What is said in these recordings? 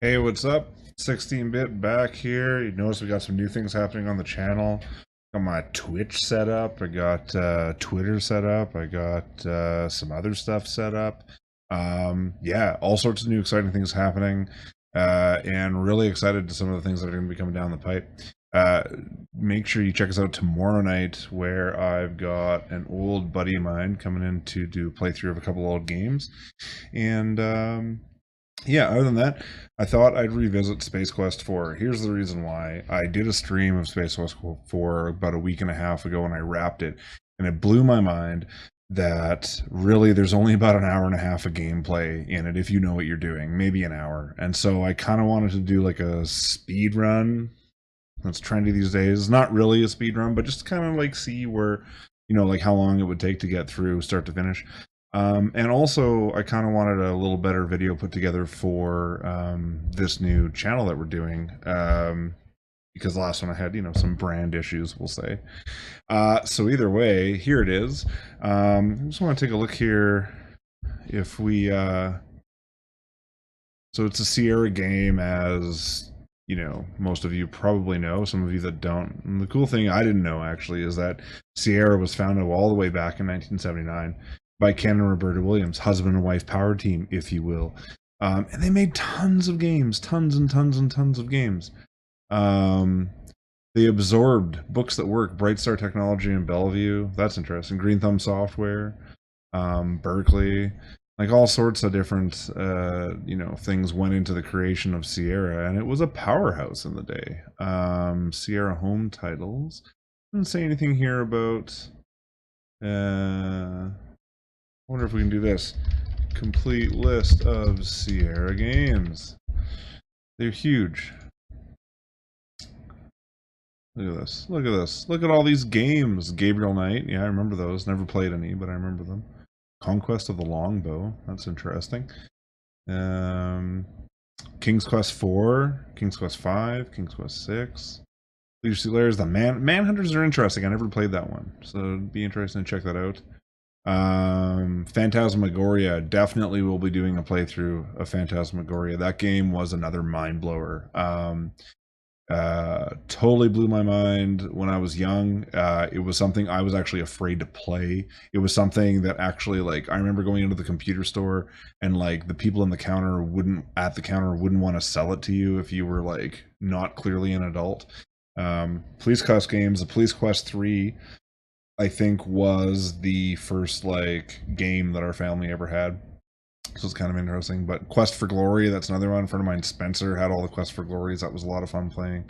Hey, what's up? 16-bit back here. You notice we got some new things happening on the channel. Got my Twitch set up. I got Twitter set up. I got some other stuff set up. Yeah, all sorts of new exciting things happening. And really excited to some of the things that are going to be coming down the pipe. Make sure you check us out tomorrow night, where I've got an old buddy of mine coming in to do a playthrough of a couple old games. And yeah, other than that, I thought I'd revisit Space Quest 4. Here's the reason why. I did a stream of Space Quest 4 about a week and a half ago, and I wrapped it, and it blew my mind that really there's only about an hour and a half of gameplay in it if you know what you're doing, maybe an hour. And so I kind of wanted to do like a speed run. That's trendy these days. Not really a speed run, but just kind of like see where, like how long it would take to get through start to finish. And also, I kind of wanted a little better video put together for this new channel that we're doing, because the last one I had, some brand issues, we'll say. So either way, here it is. I just want to take a look here. If we, so it's a Sierra game, as most of you probably know. Some of you that don't. And the cool thing I didn't know actually is that Sierra was founded all the way back in 1979. By Ken and Roberta Williams, husband and wife power team, if you will. And they made tons of games, tons and tons and tons of games. They absorbed Books That Work, Bright Star Technology, and Bellevue. That's interesting. Green Thumb Software, Berkeley, like all sorts of different, things went into the creation of Sierra, and it was a powerhouse in the day. Sierra home titles. Didn't say anything here about. I wonder if we can do this. Complete list of Sierra games. They're huge. Look at this. Look at this. Look at all these games. Gabriel Knight. Yeah, I remember those. Never played any, but I remember them. Conquest of the Longbow. That's interesting. King's Quest 4. King's Quest 5. King's Quest 6. Leadership Layers. The Manhunters are interesting. I never played that one, so it'd be interesting to check that out. Phantasmagoria, definitely will be doing a playthrough of Phantasmagoria. That game was another mind blower. Totally blew my mind when I was young. It was something I was actually afraid to play. It was something that actually, like, I remember going into the computer store and like the people in the counter wouldn't want to sell it to you if you were like not clearly an adult. Police Quest games, the Police Quest 3 I think was the first like game that our family ever had, so it's kind of interesting. But Quest for Glory, that's another one. A friend of mine, Spencer, had all the Quest for Glories. That was a lot of fun playing.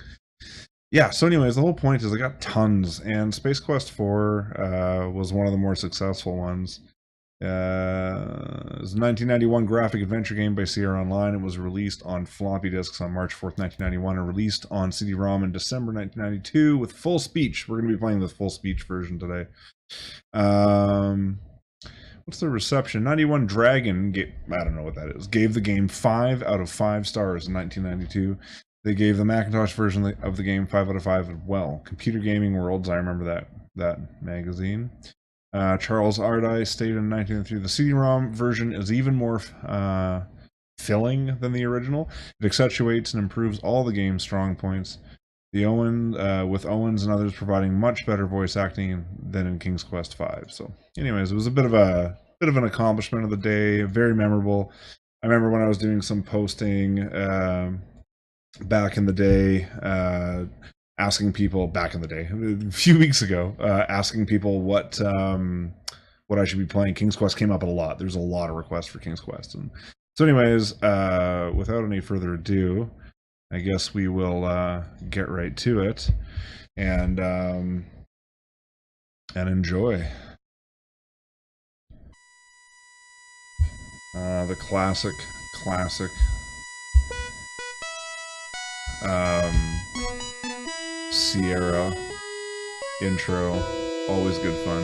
Yeah, so anyways, the whole point is I got tons, and Space Quest 4 was one of the more successful ones. It was a 1991 graphic adventure game by Sierra Online. It was released on floppy disks on March 4th, 1991, and released on CD-ROM in December 1992 with full speech. We're going to be playing the full speech version today. What's the reception? 91 Dragon, I don't know what that is, gave the game 5 out of 5 stars in 1992. They gave the Macintosh version of the game 5 out of 5 as well. Computer Gaming Worlds, I remember that magazine. Charles Ardai stated in 1993, the CD-ROM version is even more filling than the original. It accentuates and improves all the game's strong points. With Owens and others providing much better voice acting than in King's Quest 5. So, anyways, it was a bit of an accomplishment of the day. Very memorable. I remember when I was doing some posting back in the day. Asking people back in the day, a few weeks ago, asking people what I should be playing. King's Quest came up a lot. There's a lot of requests for King's Quest, and so anyways, without any further ado, I guess we will get right to it and enjoy the classic. Sierra intro, always good fun.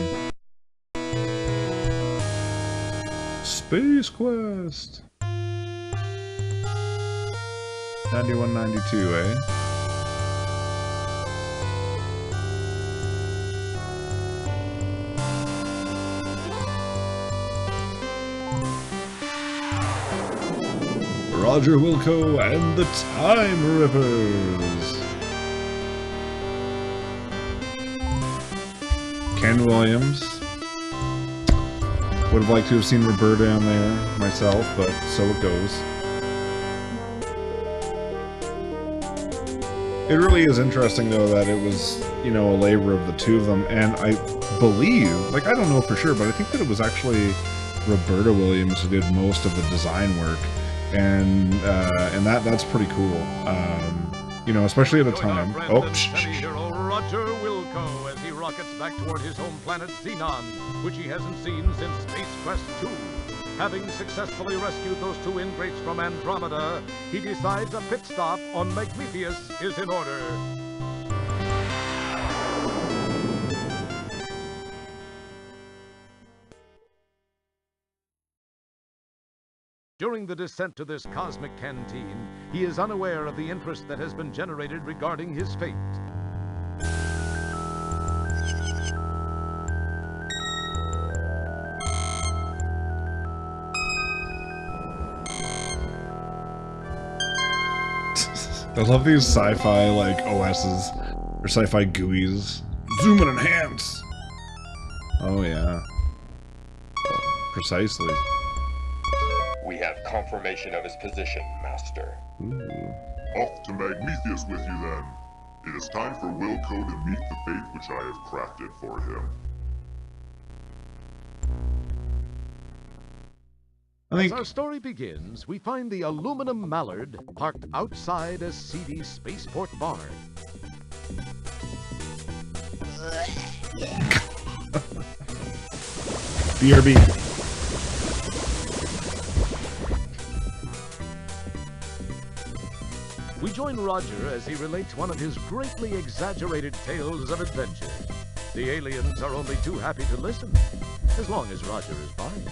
Space Quest 91, 92, eh? Roger Wilco and the Time Rippers. Ken Williams. Would have liked to have seen Roberta on there myself, but so it goes. It really is interesting, though, that it was, you know, a labor of the two of them, and I believe, like, I don't know for sure, but I think that it was actually Roberta Williams who did most of the design work, and that's pretty cool. You know, especially at a time. Oh, hero Roger Wilco as he rockets back toward his home planet Xenon, which he hasn't seen since Space Quest 2. Having successfully rescued those two ingrates from Andromeda, he decides a pit stop on Magmetheus is in order. During the descent to this cosmic canteen, he is unaware of the interest that has been generated regarding his fate. I love these sci-fi, like, OSs, or sci-fi GUIs. Zoom and enhance! Oh, yeah. Precisely. We have confirmation of his position, Master. Ooh. Off to Magmetheus with you, then. It is time for Wilco to meet the fate which I have crafted for him. As our story begins, we find the aluminum mallard parked outside a seedy spaceport barn. BRB. We join Roger as he relates one of his greatly exaggerated tales of adventure. The aliens are only too happy to listen, as long as Roger is fine.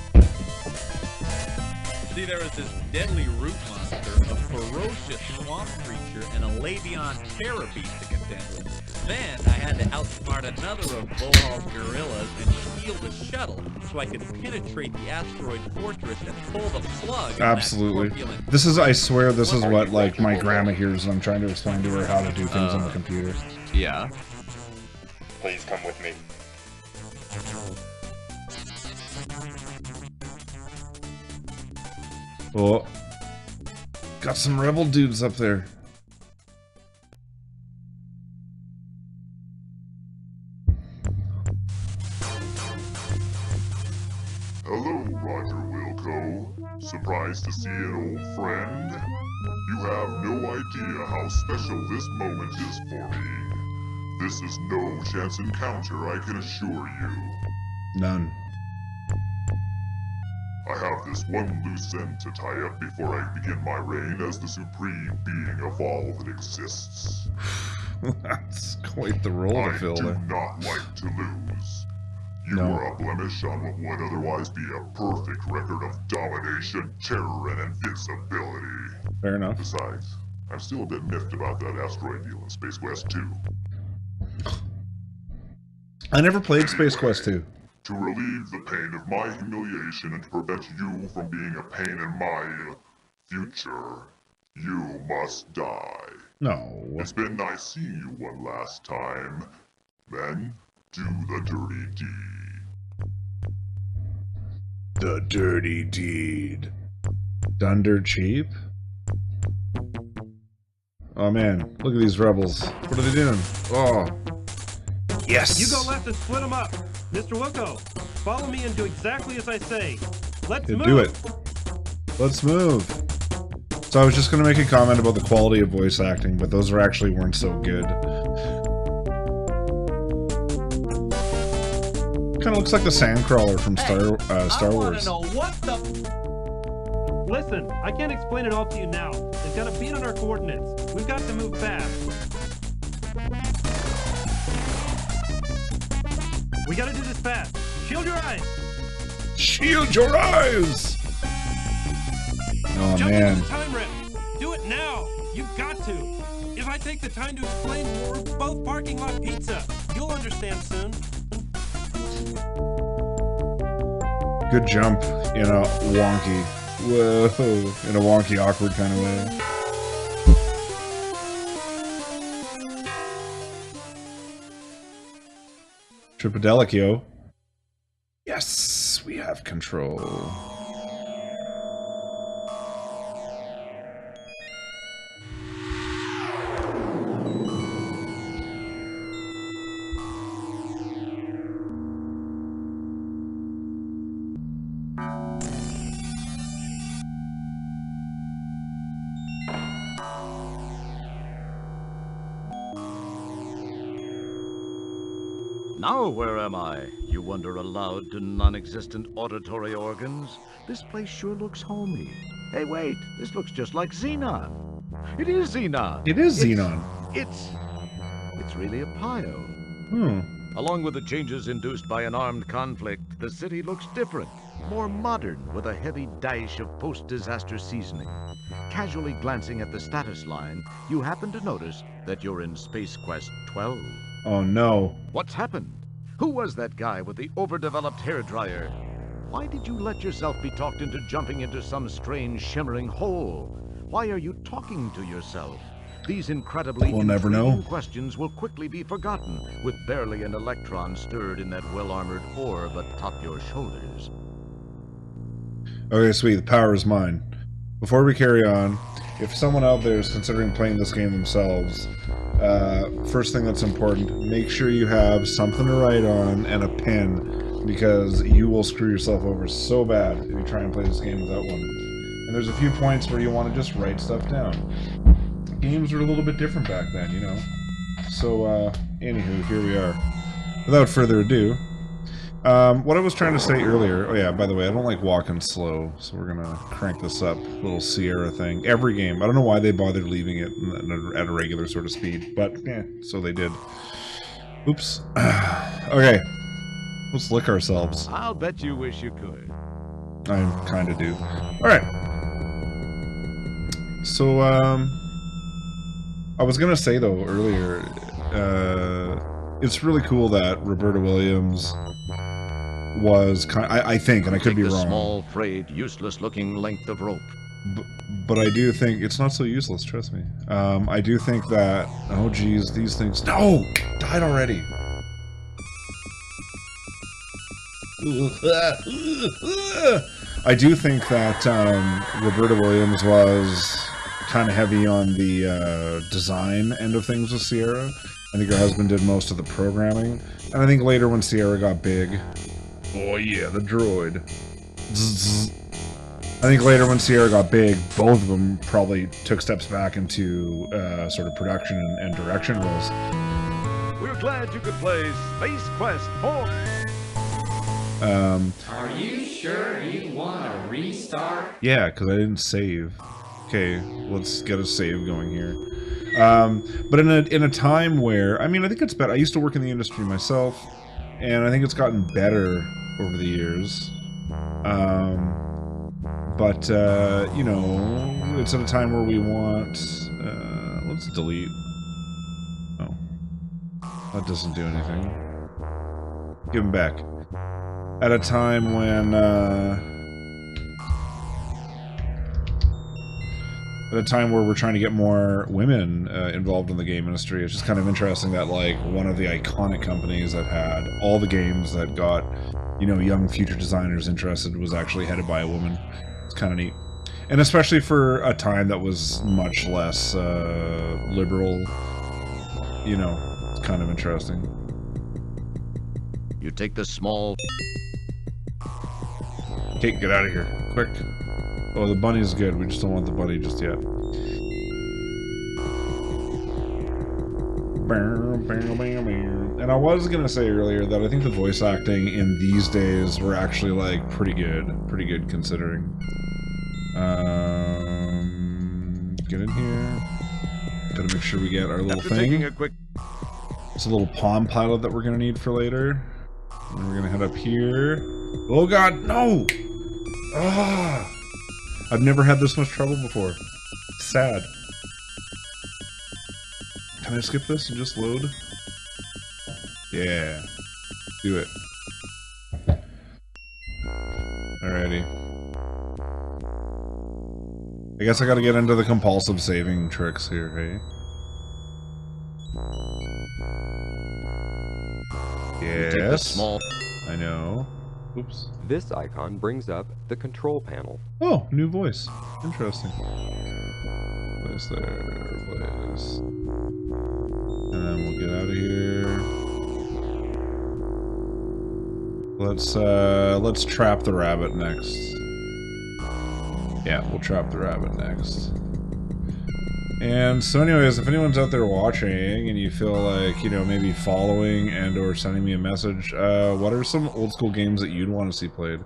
See, there was this deadly root monster, a ferocious swamp creature, and a Labion terror beast to contend with. Then I had to outsmart another of Bohal's gorillas and steal the shuttle so I could penetrate the asteroid fortress and pull the plug. Absolutely. This is, I swear, this is what, like, my grandma hears when I'm trying to explain to her how to do things on the computer. Yeah. Please come with me. Oh. Got some rebel dudes up there. Hello, Roger Wilco. Surprised to see an old friend? You have no idea how special this moment is for me. This is no chance encounter, I can assure you. None. I have this one loose end to tie up before I begin my reign as the supreme being of all that exists. That's quite the role to fill there. I do not like to lose. You are a blemish on what would otherwise be a perfect record of domination, terror, and invincibility. Fair enough. Besides, I'm still a bit miffed about that asteroid deal in Space Quest 2. I never played Space Quest 2. To relieve the pain of my humiliation and to prevent you from being a pain in my future, you must die. No. It's been nice seeing you one last time. Then, do the dirty deed. The dirty deed. Dunder cheap? Oh man, look at these rebels. What are they doing? Oh. Yes! You go left and split them up. Mr. Wilco, follow me and do exactly as I say. Let's move. Do it. Let's move. So I was just going to make a comment about the quality of voice acting, but those actually weren't so good. Kind of looks like the Sandcrawler from Star Wars. Know what the... Listen, I can't explain it all to you now. They've got a beat on our coordinates. We've got to move fast. We gotta do this fast. Shield your eyes. Shield your eyes! Oh, Jump man. into the time rip. Do it now. You've got to. If I take the time to explain, we're both parking lot pizza. You'll understand soon. Good jump in a wonky Whoa, in a wonky, awkward kind of way. Tripadelic, yo. Yes, we have control. Now where am I? You wonder aloud to non-existent auditory organs. This place sure looks homey. Hey, wait, this looks just like Xenon. It is Xenon. It is Xenon. It's really a Pio. Hmm. Along with the changes induced by an armed conflict, the city looks different, more modern, with a heavy dash of post-disaster seasoning. Casually glancing at the status line, you happen to notice that you're in Space Quest 12. Oh no. What's happened? Who was that guy with the overdeveloped hairdryer? Why did you let yourself be talked into jumping into some strange shimmering hole? Why are you talking to yourself? These incredibly We'll never know. intriguing questions will quickly be forgotten, with barely an electron stirred in that well-armored orb atop your shoulders. Okay, sweet. The power is mine. Before we carry on, if someone out there is considering playing this game themselves, first thing that's important, make sure you have something to write on and a pen, because you will screw yourself over so bad if you try and play this game without one. And there's a few points where you want to just write stuff down. Games were a little bit different back then, you know. So, anywho, here we are. Without further ado, what I was trying to say earlier, oh yeah, by the way, I don't like walking slow, so we're gonna crank this up, little Sierra thing. Every game, I don't know why they bothered leaving it at a regular sort of speed, but yeah, so they did. Oops. Okay, let's lick ourselves. I'll bet you wish you could. I kinda do. Alright. So, I was gonna say though earlier, it's really cool that Roberta Williams was I think, and I could be Take the wrong. small, frayed, useless-looking length of rope. But I do think it's not so useless. Trust me. I do think that. Oh, geez, these things. No, died already. I do think that Roberta Williams was kind of heavy on the design end of things with Sierra. I think her husband did most of the programming, and I think later when Sierra got big, oh yeah, the droid. I think later when Sierra got big, both of them probably took steps back into sort of production and direction roles. We're glad you could play Space Quest 4. Are you sure you want to restart? Yeah, because I didn't save. Okay, let's get a save going here. But in a time where, I mean, I think it's better. I used to work in the industry myself, and I think it's gotten better over the years. But you know, it's at a time where we want. Let's delete. Oh, that doesn't do anything. Give them back. At a time when. At a time where we're trying to get more women involved in the game industry. It's just kind of interesting that, like, one of the iconic companies that had all the games that got, you know, young future designers interested was actually headed by a woman. It's kind of neat. And especially for a time that was much less liberal, you know, it's kind of interesting. You take the small... Okay, get out of here, quick. Oh, the bunny's good. We just don't want the bunny just yet. And I was gonna say earlier that I think the voice acting in these days were actually, like, pretty good considering. Get in here. Gotta make sure we get our little thing. It's a little Palm Pilot that we're gonna need for later. And we're gonna head up here. Oh god, no! Ah! I've never had this much trouble before. Sad. Can I skip this and just load? Yeah. Do it. Alrighty. I guess I gotta get into the compulsive saving tricks here, hey? Yes. Small. I know. Oops. This icon brings up the control panel. Oh, new voice. Interesting. Place there, place. And then we'll get out of here. Let's trap the rabbit next. Yeah, we'll trap the rabbit next. And so anyways, if anyone's out there watching and you feel like, you know, maybe following and or sending me a message, what are some old school games that you'd want to see played?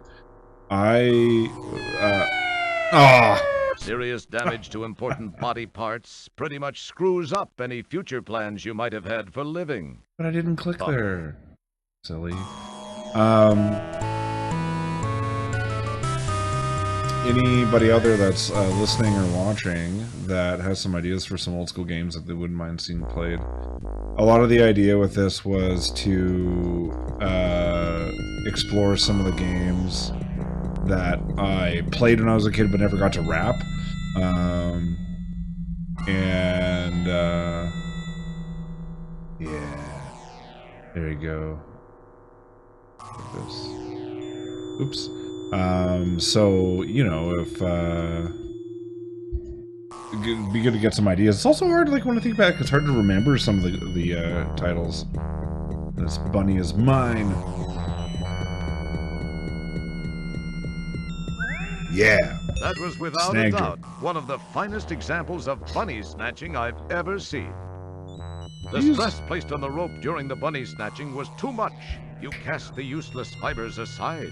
Serious damage to important body parts pretty much screws up any future plans you might have had for living. But I didn't click there. Silly. Anybody out there that's listening or watching that has some ideas for some old school games that they wouldn't mind seeing played? A lot of the idea with this was to explore some of the games that I played when I was a kid but never got to wrap. Yeah. There you go. Like this. Oops. So, you know, if, it'd be good to get some ideas. It's also hard, like, when I think back, it's hard to remember some of the titles. This bunny is mine. Yeah. That was without a doubt one of the finest examples of bunny snatching I've ever seen. The stress placed on the rope during the bunny snatching was too much. You cast the useless fibers aside.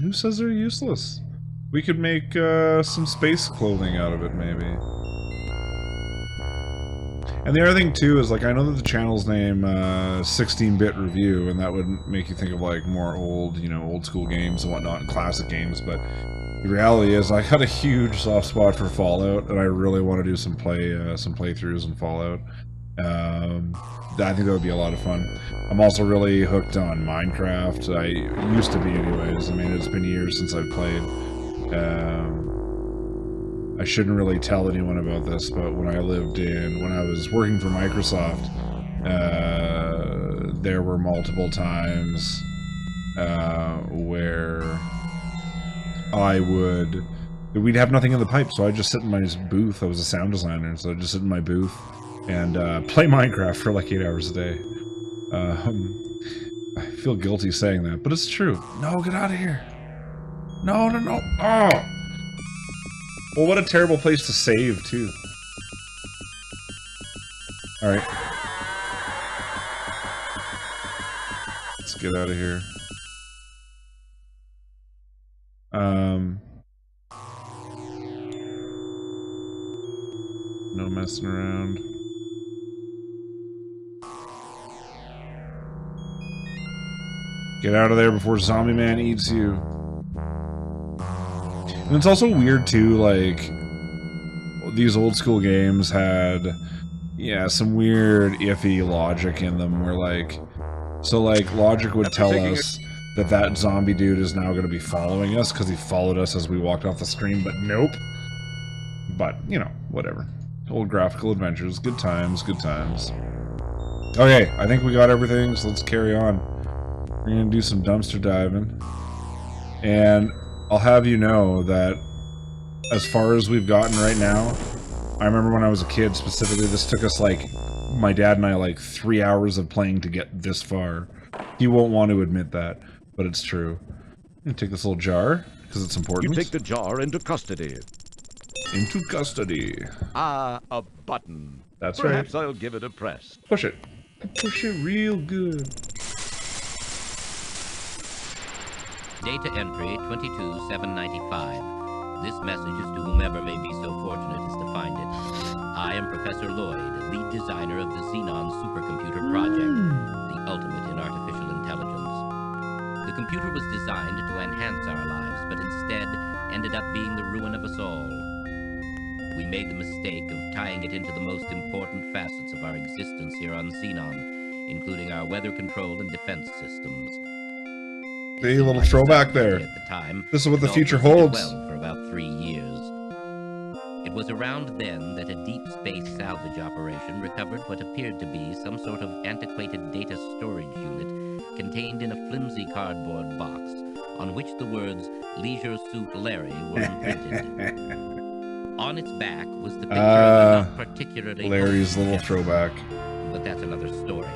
Who says they're useless? We could make some space clothing out of it, maybe. And the other thing, too, is, like, I know that the channel's name 16BitRevue, and that would make you think of, like, more old, you know, old school games and whatnot, and classic games, but the reality is I got a huge soft spot for Fallout, and I really want to do some playthroughs in Fallout. I think that would be a lot of fun. I'm also really hooked on Minecraft. I used to be anyways. I mean, it's been years since I've played. I shouldn't really tell anyone about this, but when I was working for Microsoft, there were multiple times where we'd have nothing in the pipe, so I'd just sit in my booth. I was a sound designer, so I'd just sit in my booth and play Minecraft for like 8 hours a day. I feel guilty saying that, but it's true. No, get out of here. No. Oh! Well, what a terrible place to save, too. Alright. Let's get out of here. No messing around. Get out of there before Zombie Man eats you. And it's also weird, too, like, these old school games had, yeah, some weird, iffy logic in them, where, like, so, like, logic would tell us that that zombie dude is now going to be following us, because he followed us as we walked off the screen, but nope. But, you know, whatever. Old graphical adventures, good times, good times. Okay, I think we got everything, so let's carry on. We're gonna do some dumpster diving. And I'll have you know that as far as we've gotten right now, I remember when I was a kid specifically, this took us like, my dad and I, like 3 hours of playing to get this far. He won't want to admit that, but it's true. I'm gonna take this little jar, because it's important. You take the jar into custody. Into custody. Ah, a button. That's Perhaps right. I'll give it a press. Push it. Push it real good. Data entry 22795. This message is to whomever may be so fortunate as to find it. I am Professor Lloyd, lead designer of the Xenon supercomputer project, the ultimate in artificial intelligence. The computer was designed to enhance our lives, but instead ended up being the ruin of us all. We made the mistake of tying it into the most important facets of our existence here on Xenon, including our weather control and defense systems. Hey, a little throwback there. At the time, this is what the future holds. holds. Well, for about 3 years. It It was around then that a deep space salvage operation recovered what appeared to be some sort of antiquated data storage unit contained in a flimsy cardboard box on which the words Leisure Suit Larry were imprinted. On its back was the picture of a not particularly Larry's little throwback. But that's another story.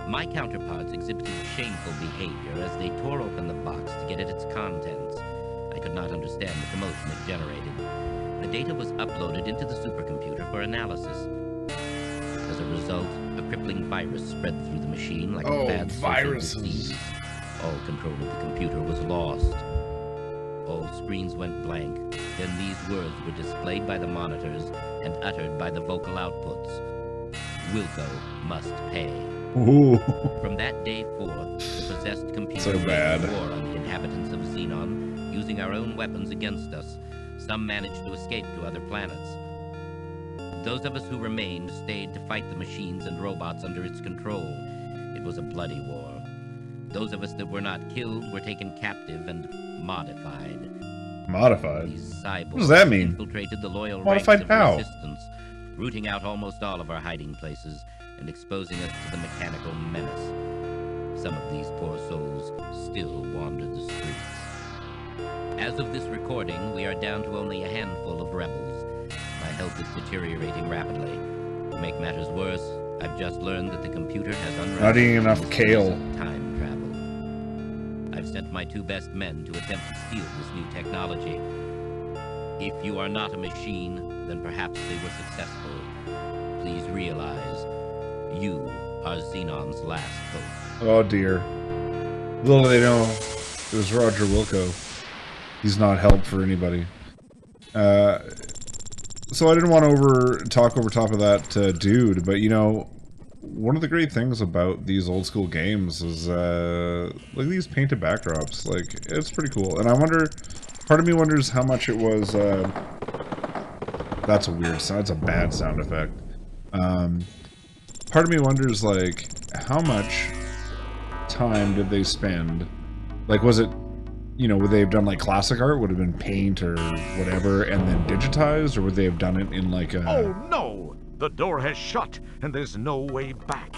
My counterparts exhibited shameful behavior as they tore open the box to get at its contents. I could not understand the commotion it generated. The data was uploaded into the supercomputer for analysis. As a result, a crippling virus spread through the machine like a bad social disease. All control of the computer was lost. All screens went blank. Then these words were displayed by the monitors and uttered by the vocal outputs. Wilco must pay. Ooh. From that day forth, the possessed computer So bad. waged war on the inhabitants of Xenon, using our own weapons against us. Some managed to escape to other planets. Those of us who remained stayed to fight the machines and robots under its control. It was a bloody war. Those of us that were not killed were taken captive and modified. Modified? These cyborgs What does that mean? infiltrated the loyal Modified ranks of how? resistance, rooting out almost all of our hiding places and exposing us to the mechanical menace. Some of these poor souls still wander the streets. As of this recording, we are down to only a handful of rebels. My health is deteriorating rapidly. To make matters worse, I've just learned that the computer has unraveled Not eating enough kale. time travel. I've sent my 2 best men to attempt to steal this new technology. If you are not a machine, then perhaps they were successful. Please realize, you are Xenon's last hope. Oh dear. Little do they know, it was Roger Wilco. He's not help for anybody. So I didn't want to talk over top of that dude, but you know, one of the great things about these old school games is look at these painted backdrops. Like, it's pretty cool. And I wonder, part of me wonders how much it was. That's a weird sound. That's a bad sound effect. Part of me wonders, like, how much time did they spend? Like, was it, you know, would they have done like classic art? Would have been paint or whatever, and then digitized, or would they have done it in like a? Oh no! The door has shut, and there's no way back.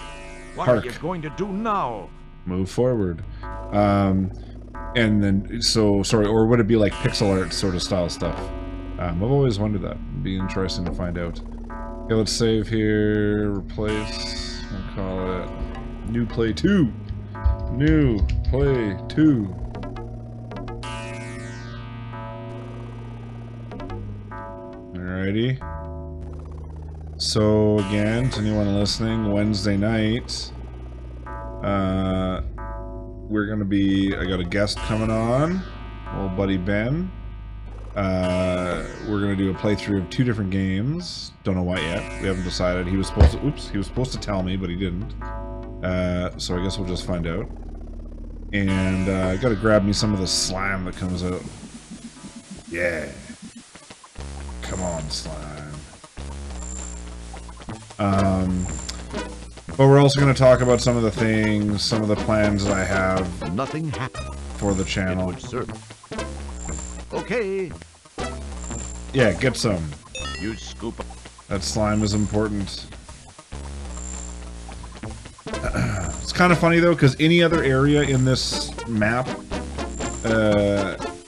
What Hark. are you going to do now? Move forward. And then, so, sorry, or would it be like pixel art sort of style stuff? I've always wondered that. It'd be interesting to find out. Okay, let's save here, replace, I'll call it New Play 2. New Play 2. Alrighty. So again, to anyone listening, Wednesday night, we're gonna be, I got a guest coming on, old buddy Ben. We're gonna do a playthrough of 2 different games. Don't know what yet. We haven't decided. He was supposed to, oops, he was supposed to tell me, but he didn't. So I guess we'll just find out. And I gotta grab me some of the slime that comes out. Yeah. Come on, slime. But we're also going to talk about some of the things, some of the plans that I have. Nothing happened. For the channel. It would serve. Okay. Yeah, get some. You scoop up. That slime is important. It's kind of funny though, because any other area in this map,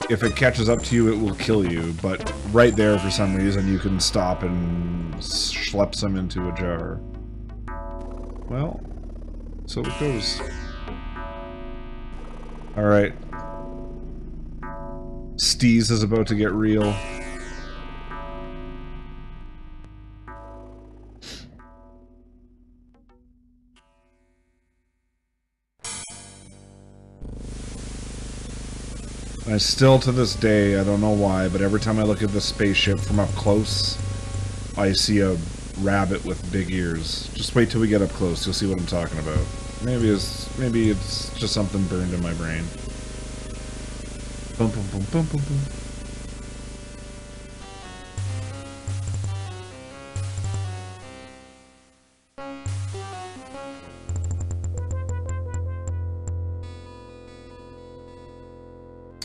if it catches up to you, it will kill you. But right there, for some reason, you can stop and schlep some into a jar. Well, so it goes. Alright. Steez is about to get real. I still, to this day, I don't know why, but every time I look at the spaceship from up close, I see a rabbit with big ears. Just wait till we get up close, you'll see what I'm talking about. Maybe it's just something burned in my brain. Boom, boom, boom, boom, boom, boom.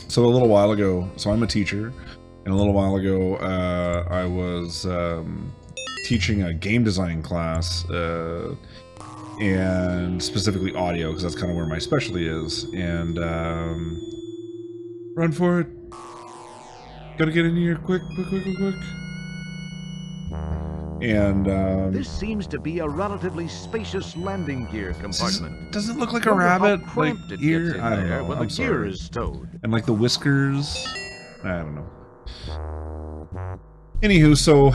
So a little while ago, so I'm a teacher, And a little while ago, I was teaching a game design class, and specifically audio, because that's kind of where my specialty is. And run for it. Gotta get in here quick. And This seems to be a relatively spacious landing gear compartment. doesn't look like a rabbit, like ear. I don't know. When I'm the gear sorry. is stowed. And like the whiskers. I don't know. Anywho, so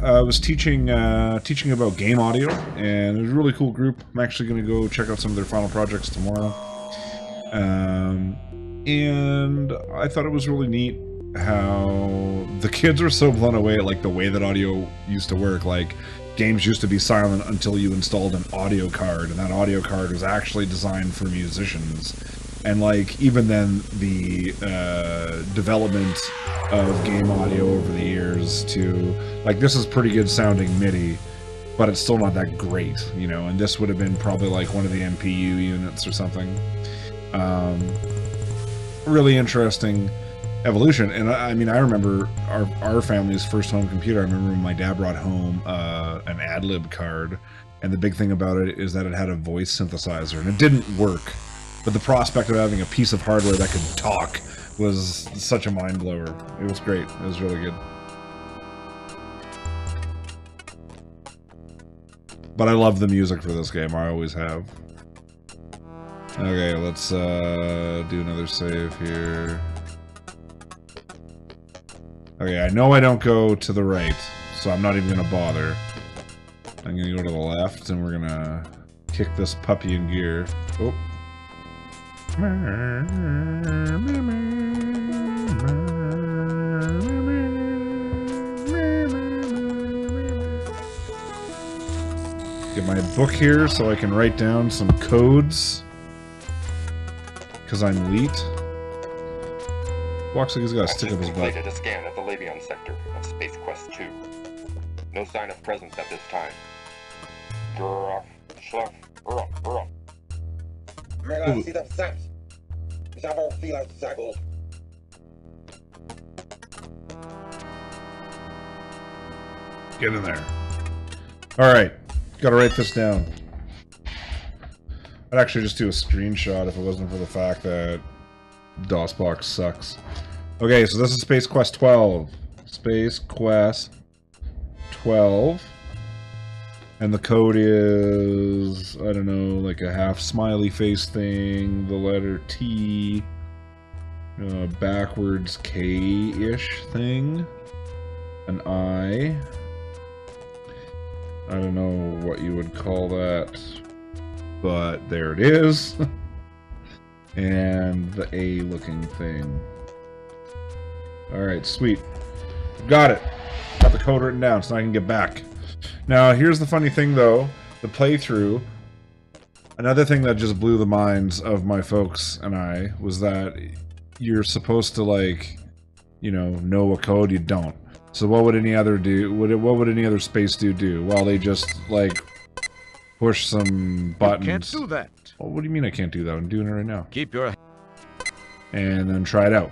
I was teaching about game audio, and it was a really cool group. I'm actually going to go check out some of their final projects tomorrow. And I thought it was really neat how the kids were so blown away at like the way that audio used to work. Like, games used to be silent until you installed an audio card, and that audio card was actually designed for musicians. And like, even then, the development of game audio over the years to, like, this is pretty good sounding MIDI, but it's still not that great, you know, and this would have been probably like one of the MPU units or something. Really interesting evolution. And I mean, I remember our family's first home computer. I remember when my dad brought home an ad-lib card, and the big thing about it is that it had a voice synthesizer, and it didn't work. But the prospect of having a piece of hardware that could talk was such a mind blower. It was great. It was really good. But I love the music for this game. I always have. Okay, let's do another save here. Okay, I know I don't go to the right, so I'm not even gonna bother. I'm gonna go to the left, and we're gonna kick this puppy in gear. Oh. Get my book here so I can write down some codes. Because I'm elite. Walks like he's got a stick up his butt. Completed a scan of the Labion sector of Space Quest 2. No sign of presence at this time. Get in there. Alright. Gotta write this down. I'd actually just do a screenshot if it wasn't for the fact that DOSBox sucks. Okay, so this is Space Quest 12. Space Quest 12. And the code is, I don't know, like a half smiley face thing, the letter T, backwards K-ish thing, an I don't know what you would call that, but there it is, and the A looking thing. Alright, sweet. Got it. Got the code written down so I can get back. Now, here's the funny thing, though. The playthrough, another thing that just blew the minds of my folks and I was that you're supposed to, like, you know a code. You don't. So what would any other do? What would any other space dude do? Well, they just, like, push some buttons. You can't do that. Well, what do you mean I can't do that? I'm doing it right now. Keep your... And then try it out.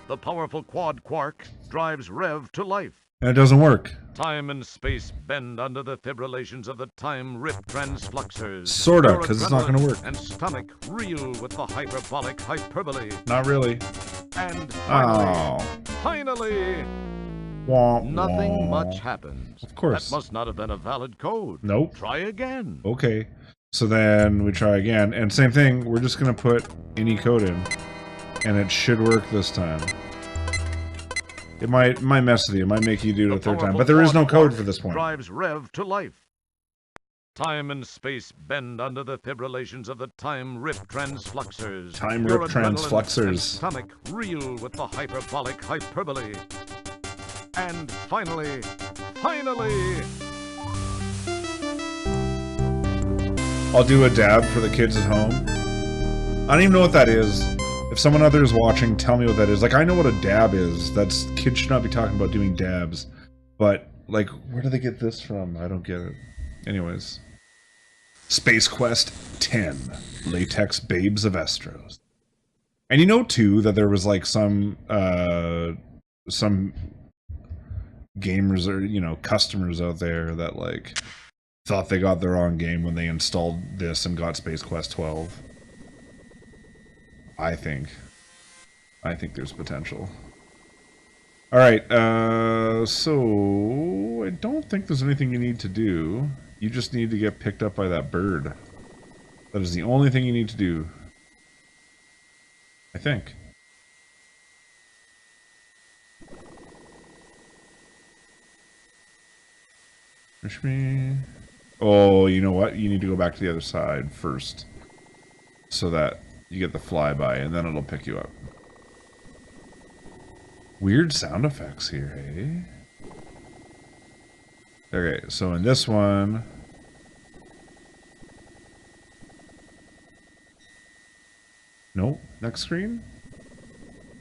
The powerful quad quark drives Rev to life. And it doesn't work. Time and space bend under the fibrillations of the time-rip transfluxers. Sorta, because it's not going to work. And stomach reel with the hyperbolic hyperbole. Not really. And finally, nothing much happens. Of course. That must not have been a valid code. Nope. Try again. Okay. So then we try again. And same thing, we're just going to put any code in. And it should work this time. It might mess with you. It might make you do it a third time. But there is no code for this point. Drives Rev to life. Time and space bend under the fibrillations of the time-rip transfluxers. Time-rip transfluxers. And stomach reel with the hyperbolic hyperbole. And finally... I'll do a dab for the kids at home. I don't even know what that is. If someone other is watching, tell me what that is. Like, I know what a dab is. That's, kids should not be talking about doing dabs. But, like, where do they get this from? I don't get it. Anyways. Space Quest 10. Latex Babes of Estros. And you know, too, that there was, like, some, some gamers or, you know, customers out there that like thought they got the wrong game when they installed this and got Space Quest 12. I think there's potential. Alright, so I don't think there's anything you need to do. You just need to get picked up by that bird. That is the only thing you need to do. I think. Push me. Oh, you know what? You need to go back to the other side first. So that you get the flyby, and then it'll pick you up. Weird sound effects here, hey? Okay, so in this one... Nope. Next screen?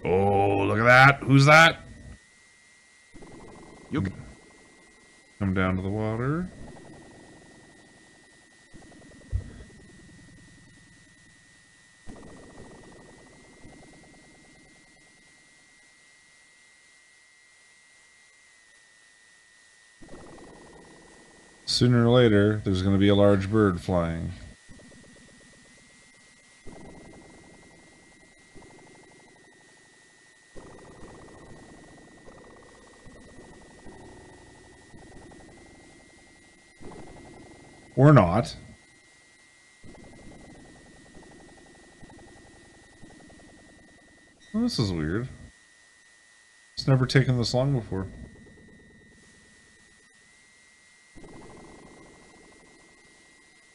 Oh, look at that! Who's that? You come down to the water. Sooner or later, there's going to be a large bird flying. Or not. Well, this is weird. It's never taken this long before.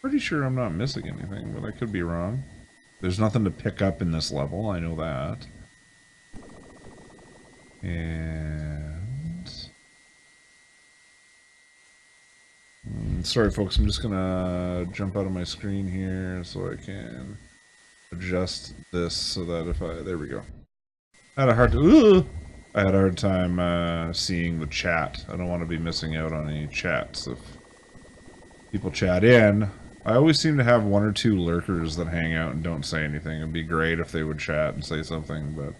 Pretty sure I'm not missing anything, but I could be wrong. There's nothing to pick up in this level, I know that. And... sorry folks, I'm just gonna jump out of my screen here so I can adjust this so that if I... There we go. I had a hard time seeing the chat. I don't want to be missing out on any chats. If people chat in, I always seem to have one or two lurkers that hang out and don't say anything. It'd be great if they would chat and say something, but...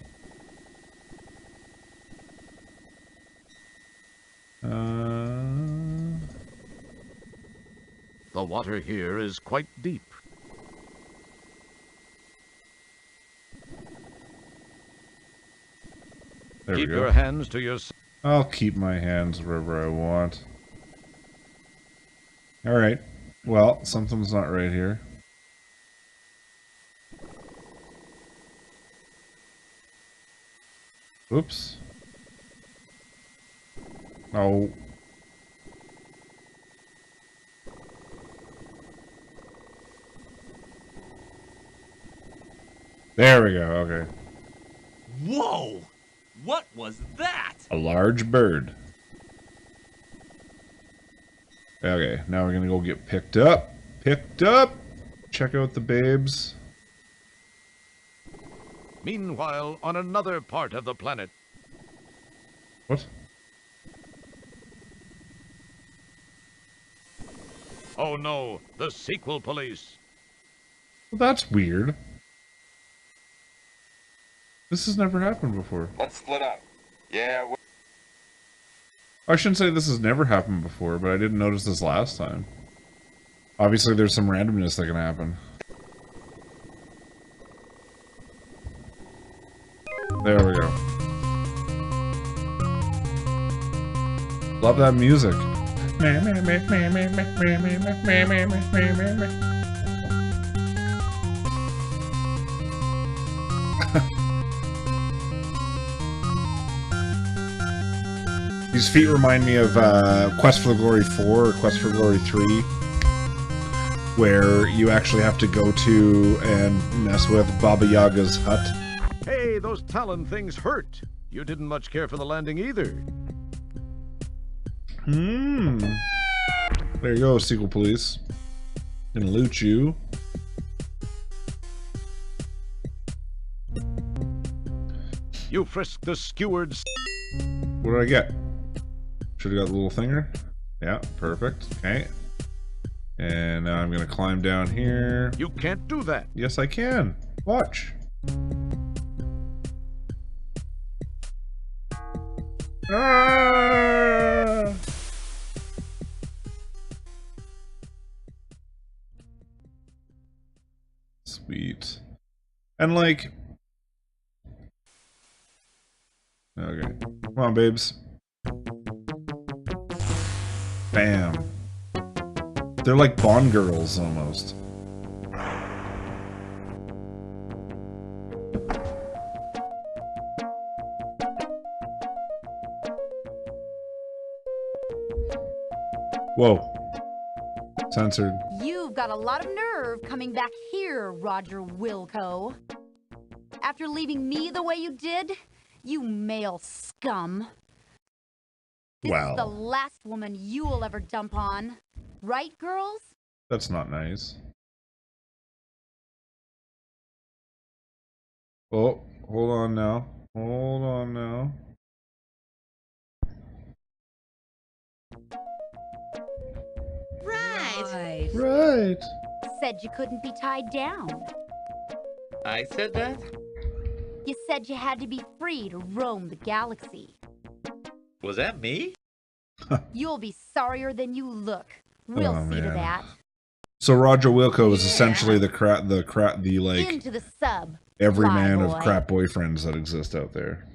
The water here is quite deep. There we Keep go. your hands to your... I'll keep my hands wherever I want. Alright. Well, something's not right here. Oops. Oh. There we go, okay. Whoa! What was that? A large bird. Okay, now we're gonna go get picked up. Picked up! Check out the babes. Meanwhile, on another part of the planet... What? Oh no, the sequel police. Well, that's weird. This has never happened before. Let's split up. Yeah, I shouldn't say this has never happened before, but I didn't notice this last time. Obviously, there's some randomness that can happen. There we go. Love that music. These feet remind me of Quest for Glory 4 or Quest for Glory 3, where you actually have to go to and mess with Baba Yaga's hut. Hey, those Talon things hurt. You didn't much care for the landing either. There you go, sequel police. Gonna loot you. You frisked the skewered... What did I get? Should have got the little thinger. Yeah, perfect. Okay. And now I'm gonna climb down here. You can't do that. Yes, I can. Watch. Ah! Sweet. And like... Okay. Come on, babes. Bam. They're like Bond girls, almost. Whoa. Censored. You've got a lot of nerve coming back here, Roger Wilco. After leaving me the way you did, you male scum. This is the last woman you will ever dump on. Right, girls? That's not nice. Oh, hold on now. Hold on now. Right. Said you couldn't be tied down. I said that? You said you had to be free to roam the galaxy. Was that me? You'll be sorrier than you look. We'll see to that. So Roger Wilco is essentially the like into the sub. everyman of crap boyfriends that exist out there.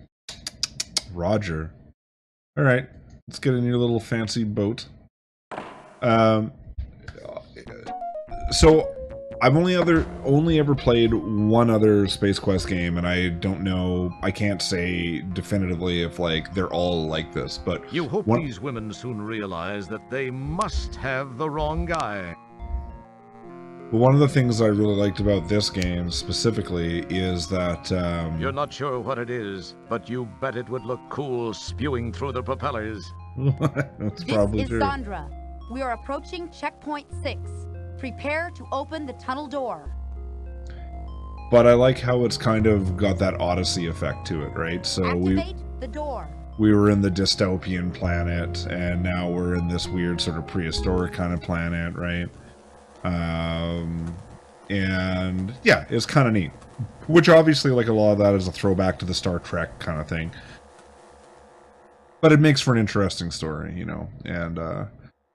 Roger. All right, let's get in your little fancy boat. So I've only ever played one other Space Quest game, and I don't know, I can't say definitively if like they're all like this, but you hope these women soon realize that they must have the wrong guy. One of the things I really liked about this game specifically is that you're not sure what it is, but you bet it would look cool spewing through the propellers. That's probably true. This is Sandra. We are approaching checkpoint 6. Prepare to open the tunnel door. But I like how it's kind of got that Odyssey effect to it, right? So activate the door. We were in the dystopian planet, and now we're in this weird sort of prehistoric kind of planet, right? And yeah, it's kind of neat. Which obviously, like a lot of that is a throwback to the Star Trek kind of thing. But it makes for an interesting story, you know. And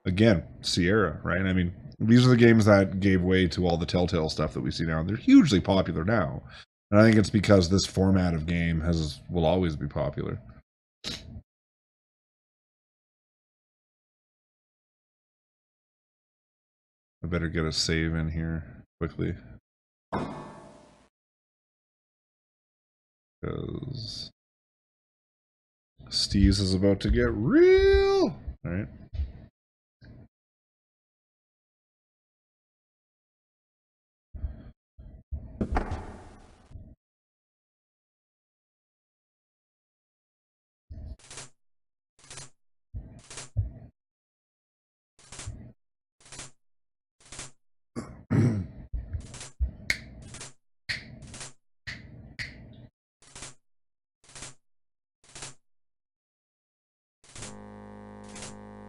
again, Sierra, right? I mean, these are the games that gave way to all the Telltale stuff that we see now. They're hugely popular now. And I think it's because this format of game will always be popular. I better get a save in here quickly. Because Steez is about to get real. All right.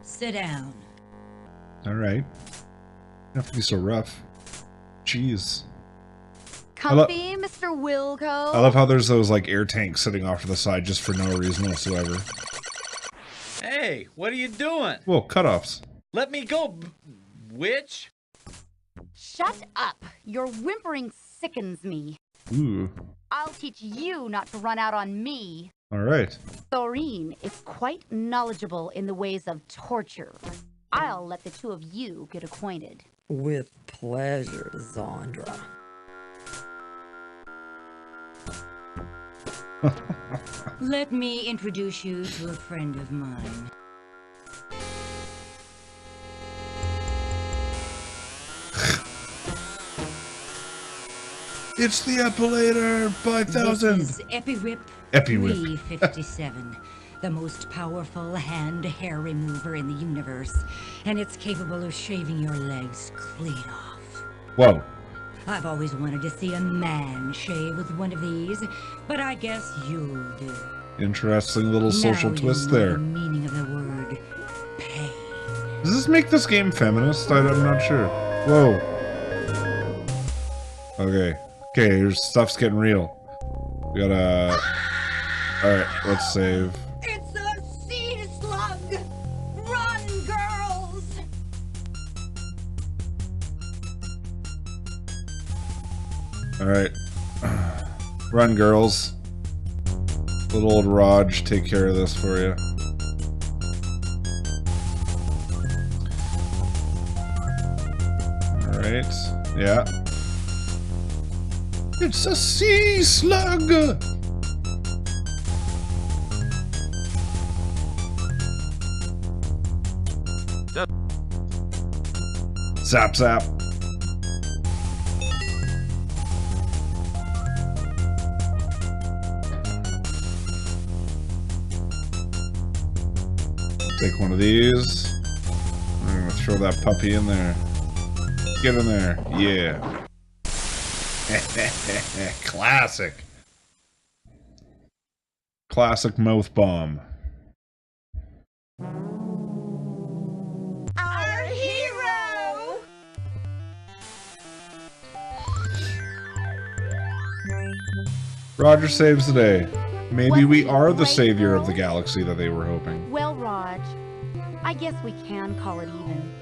Sit down. All right. Don't have to be so rough. Jeez. Comfy, Mr. Wilco. I love how there's those like air tanks sitting off to the side just for no reason whatsoever. Hey, what are you doing? Whoa, cutoffs. Let me go, witch. Shut up. Your whimpering sickens me. Ooh. I'll teach you not to run out on me. All right. Thorine is quite knowledgeable in the ways of torture. I'll let the two of you get acquainted. With pleasure, Zandra. Let me introduce you to a friend of mine. It's the Epilator 5000. This is Epirip 357, the most powerful hand-hair remover in the universe, and it's capable of shaving your legs clean off. Whoa. I've always wanted to see a man shave with one of these, but I guess you'll do. Interesting little social twist there. The meaning of the word pain. Does this make this game feminist? I'm not sure. Whoa. Okay. Okay, here's stuff's getting real. We gotta... Alright, let's save. It's a Alright. Run, girls. Little old Raj, take care of this for you. Alright. Yeah. It's a sea slug! Zap, zap. Take one of these. I'm gonna throw that puppy in there. Get in there. Yeah. Classic. Classic mouth bomb. Our hero! Roger saves the day. Maybe we are the savior of the galaxy that they were hoping. Well, Raj, I guess we can call it even.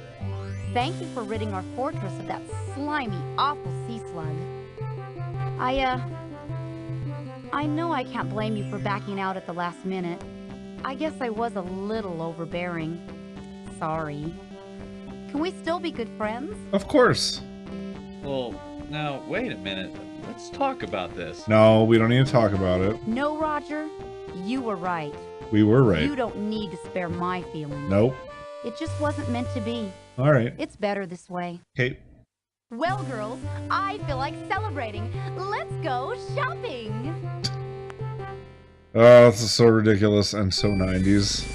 Thank you for ridding our fortress of that slimy, awful sea slug. I know I can't blame you for backing out at the last minute. I guess I was a little overbearing. Sorry. Can we still be good friends? Of course. Well, now, wait a minute. Let's talk about this. No, we don't need to talk about it. No, Roger. You were right. We were right. You don't need to spare my feelings. Nope. It just wasn't meant to be. All right. It's better this way. Okay. Well, girls, I feel like celebrating. Let's go shopping. Oh, this is so ridiculous and so 90s.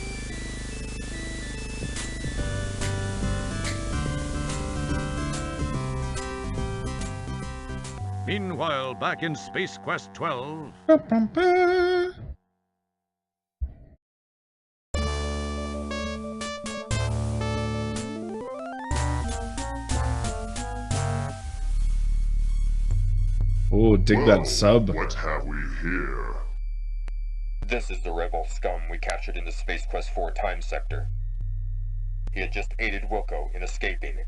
Meanwhile, back in Space Quest 12... Oh, dig that sub. What have we here? This is the rebel scum we captured in the Space Quest 4 time sector. He had just aided Wilco in escaping.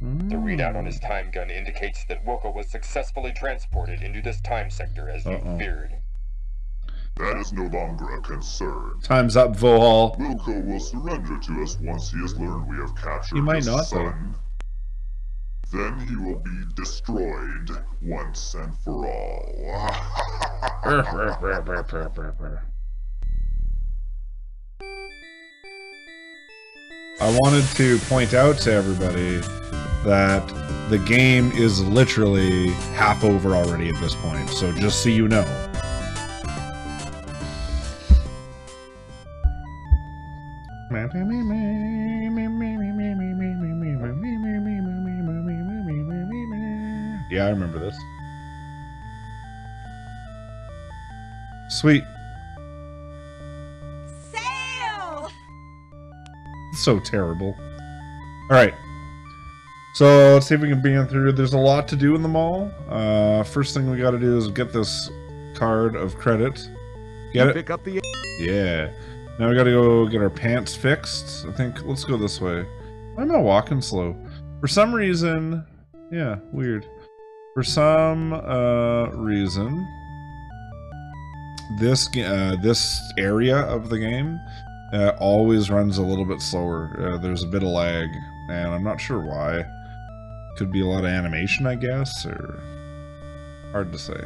The readout on his time gun indicates that Wilco was successfully transported into this time sector as you feared. That is no longer a concern. Time's up, Vohal. Wilco will surrender to us once he has learned we have captured He might his not, son. Then he will be destroyed once and for all. I wanted to point out to everybody that the game is literally half over already at this point, so just so you know. Yeah, I remember this. Sweet. Sail! So terrible. Alright. So, let's see if we can beam through. There's a lot to do in the mall. First thing we gotta do is get this card of credit. Get it? Pick up the... Yeah. Now we gotta go get our pants fixed. I think, let's go this way. Why am I walking slow? For some reason... Yeah, weird. For some reason... This area of the game always runs a little bit slower. There's a bit of lag, and I'm not sure why. Could be a lot of animation, I guess, or hard to say.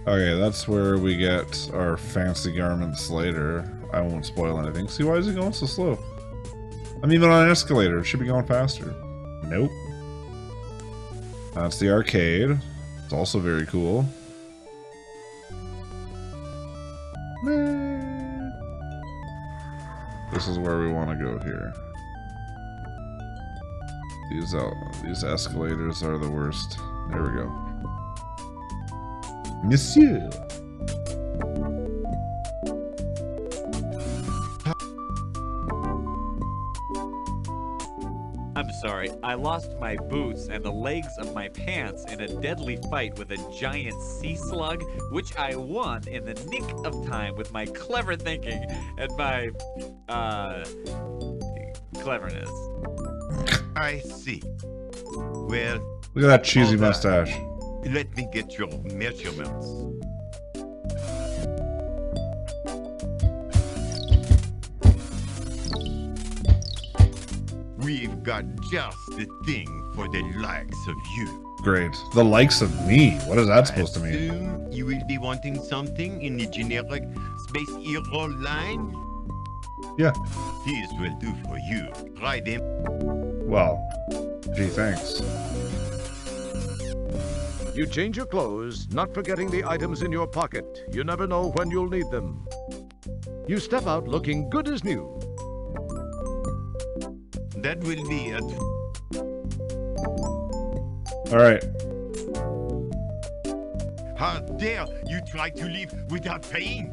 Okay, that's where we get our fancy garments later. I won't spoil anything. See, why is it going so slow? I'm even on an escalator. It should be going faster. Nope. That's the arcade. It's also very cool. This is where we want to go here. These escalators are the worst. There we go. Monsieur! I'm sorry, I lost my boots and the legs of my pants in a deadly fight with a giant sea slug, which I won in the nick of time with my clever thinking and my, cleverness. I see. Well, Look at that cheesy mustache. Let me get your measurements. We've got just the thing for the likes of you. Great. The likes of me. What is that supposed to mean? Soon you will be wanting something in the generic space hero line. Yeah. These will do for you. Try them. Well, gee, thanks. You change your clothes, not forgetting the items in your pocket. You never know when you'll need them. You step out looking good as new. That will be it. All right. How dare you try to leave without paying?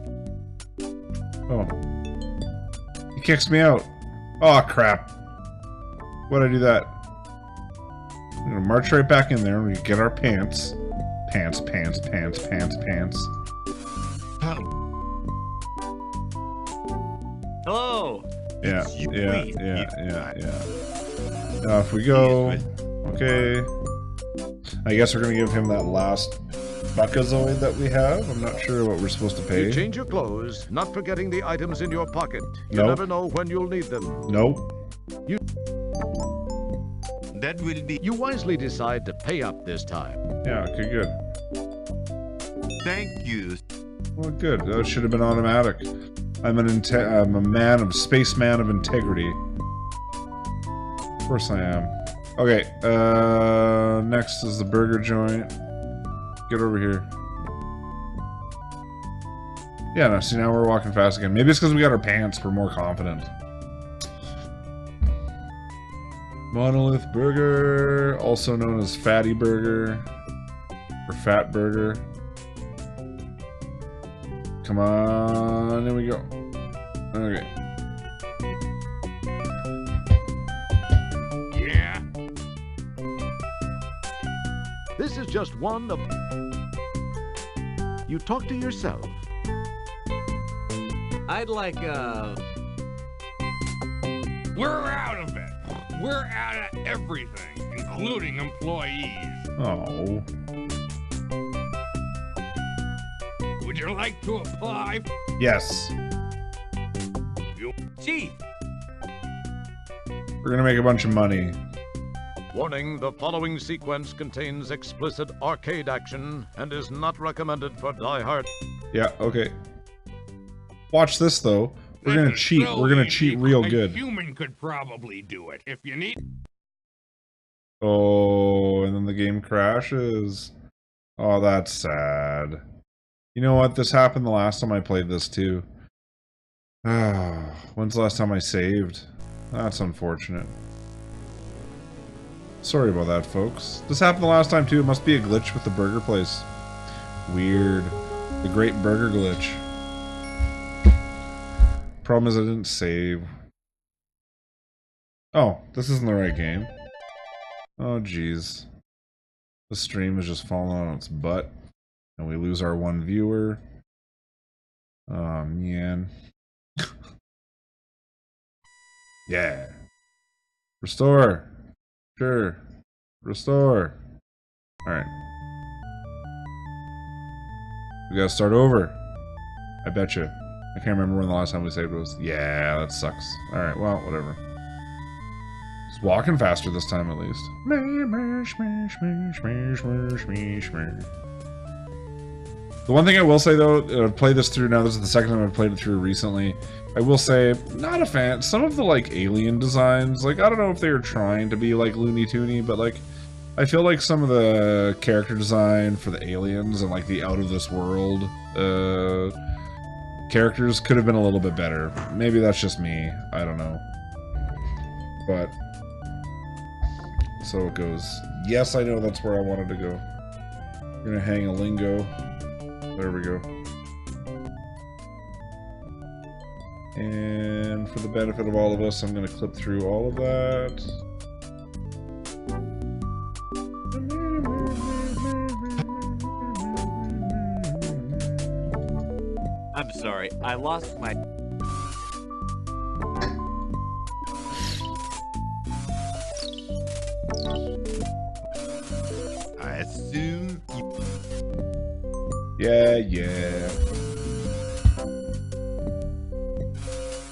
Oh. He kicks me out. Oh, crap. Why'd I do that? I'm gonna march right back in there and we get our pants. Pants. Hello. Yeah. Now if we go... Okay. I guess we're gonna give him that last Buckazoid that we have. I'm not sure what we're supposed to pay. You change your clothes, not forgetting the items in your pocket. You Nope. never know when you'll need them. Nope. That will be... You wisely decide to pay up this time. Yeah, okay, good. Thank you. Well, good. That should have been automatic. I'm a spaceman of integrity. Of course I am. Okay, next is the burger joint. Get over here. Yeah, no, see, now we're walking fast again. Maybe it's because we got our pants. We're more confident. Monolith Burger, also known as Fatty Burger, or Fat Burger. Come on, there we go. Okay. Yeah. This is just one of... You talk to yourself. I'd like, We're out of it. We're out of everything, including employees. Oh. Would you like to apply? Yes. Chief. We're gonna make a bunch of money. Warning, the following sequence contains explicit arcade action and is not recommended for die-hard. Yeah, okay. Watch this, though. We're gonna cheat. We're gonna cheat real good. A human could probably do it if you need. Oh, and then the game crashes. Oh, that's sad. You know what? This happened the last time I played this, too. When's the last time I saved? That's unfortunate. Sorry about that, folks. This happened the last time, too. It must be a glitch with the burger place. Weird. The great burger glitch. Problem is I didn't save. Oh, this isn't the right game. Oh, jeez. The stream is just falling on its butt. And we lose our one viewer. Oh, man. Yeah. Restore. Sure. Restore. Alright. We gotta start over. I bet you. I can't remember when the last time we saved was. Yeah, that sucks. Alright, well, whatever. Just walking faster this time at least. The one thing I will say though, play this through now, this is the second time I've played it through recently. I will say, not a fan. Some of the like alien designs, like I don't know if they were trying to be like Looney Toony, but like I feel like some of the character design for the aliens and like the out of this world characters could have been a little bit better. Maybe that's just me. I don't know. But so it goes. Yes, I know that's where I wanted to go. We're gonna hang a lingo. There we go. And for the benefit of all of us, I'm gonna clip through all of that. I'm sorry, I lost my... I assume you... Yeah, yeah.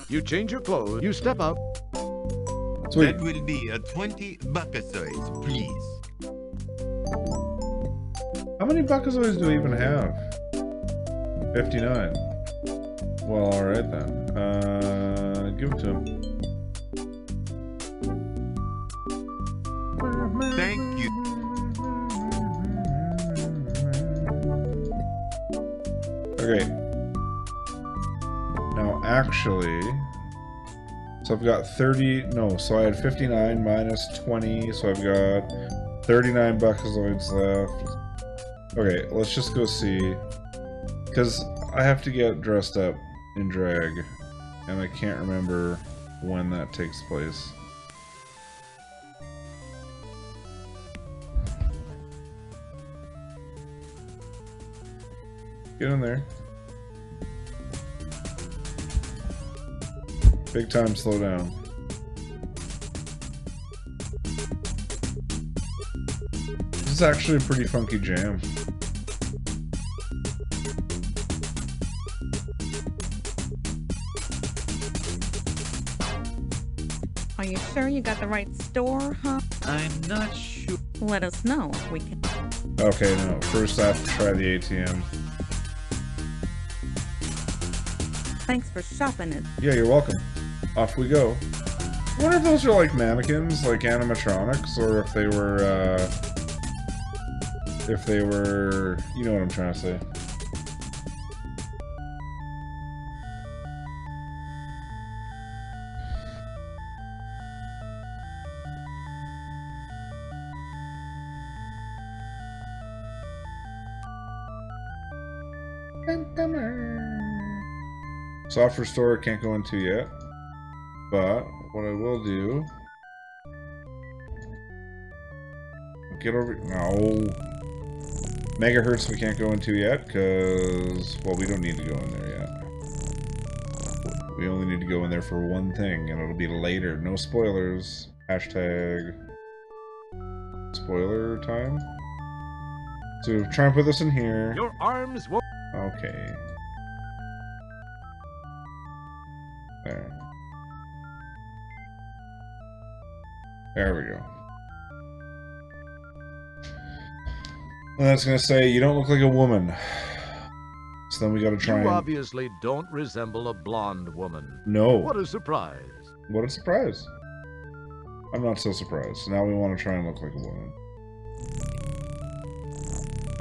You change your clothes, you step up. Sweet. That will be 20 buckasoids, please. How many buckazoids do we even have? 59. Well, alright then. Give it to him. Thank you. Okay. Now, actually... So I've got 30... No, so I had 59 minus 20, so I've got 39 buckazoids left. Okay, let's just go see. Because I have to get dressed up in drag, and I can't remember when that takes place. Get in there. Big time slow down. This is actually a pretty funky jam. Are you sure you got the right store, huh? I'm not sure. Let us know if we can. Okay, no. First I have to try the ATM. Thanks for shopping it. Yeah, you're welcome. Off we go. I wonder if those are like mannequins, like animatronics, or if they were, you know what I'm trying to say. Software store I can't go into yet, but what I will do, get over, no, megahertz we can't go into yet, because, well, we don't need to go in there yet. We only need to go in there for one thing, and it'll be later. No spoilers. Hashtag spoiler time. So try and put this in here. Your arms will... Okay. There. There we go. And that's gonna say, you don't look like a woman. So then we gotta try You and... obviously don't resemble a blonde woman. No. What a surprise. What a surprise. I'm not so surprised. Now we want to try and look like a woman.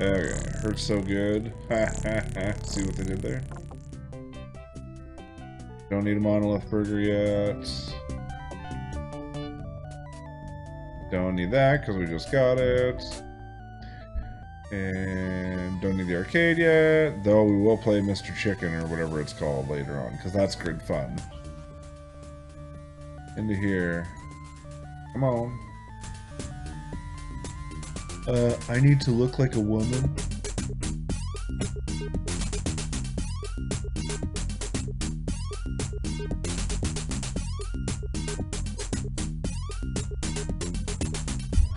Okay, hurts so good. See what they did there? Don't need a monolith burger yet. Don't need that because we just got it. And don't need the arcade yet, though we will play Mr. Chicken or whatever it's called later on because that's good fun. Into here. Come on. I need to look like a woman.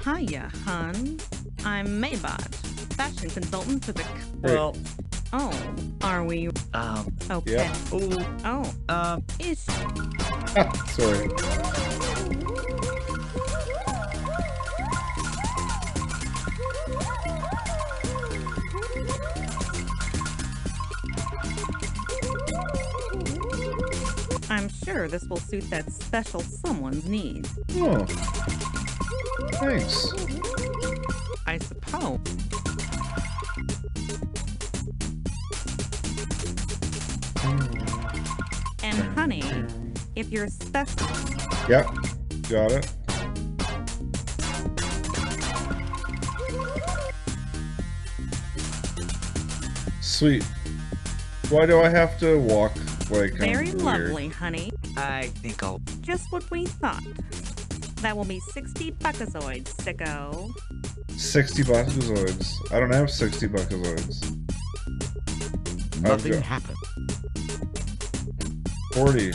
Hiya, hun. I'm Maybot, fashion consultant for the... Well... Oh, are we... Okay. Yeah. Oh. Is... Sorry. I'm sure this will suit that special someone's needs. Oh. Thanks. I suppose. And honey, if you're special... Yep. Got it. Sweet. Why do I have to walk like Very weird? lovely, honey. I think I'll... Just what we thought. That will be 60 buckazoids, sicko. 60 buckazoids. I don't have 60 buckazoids. Nothing happened. 40.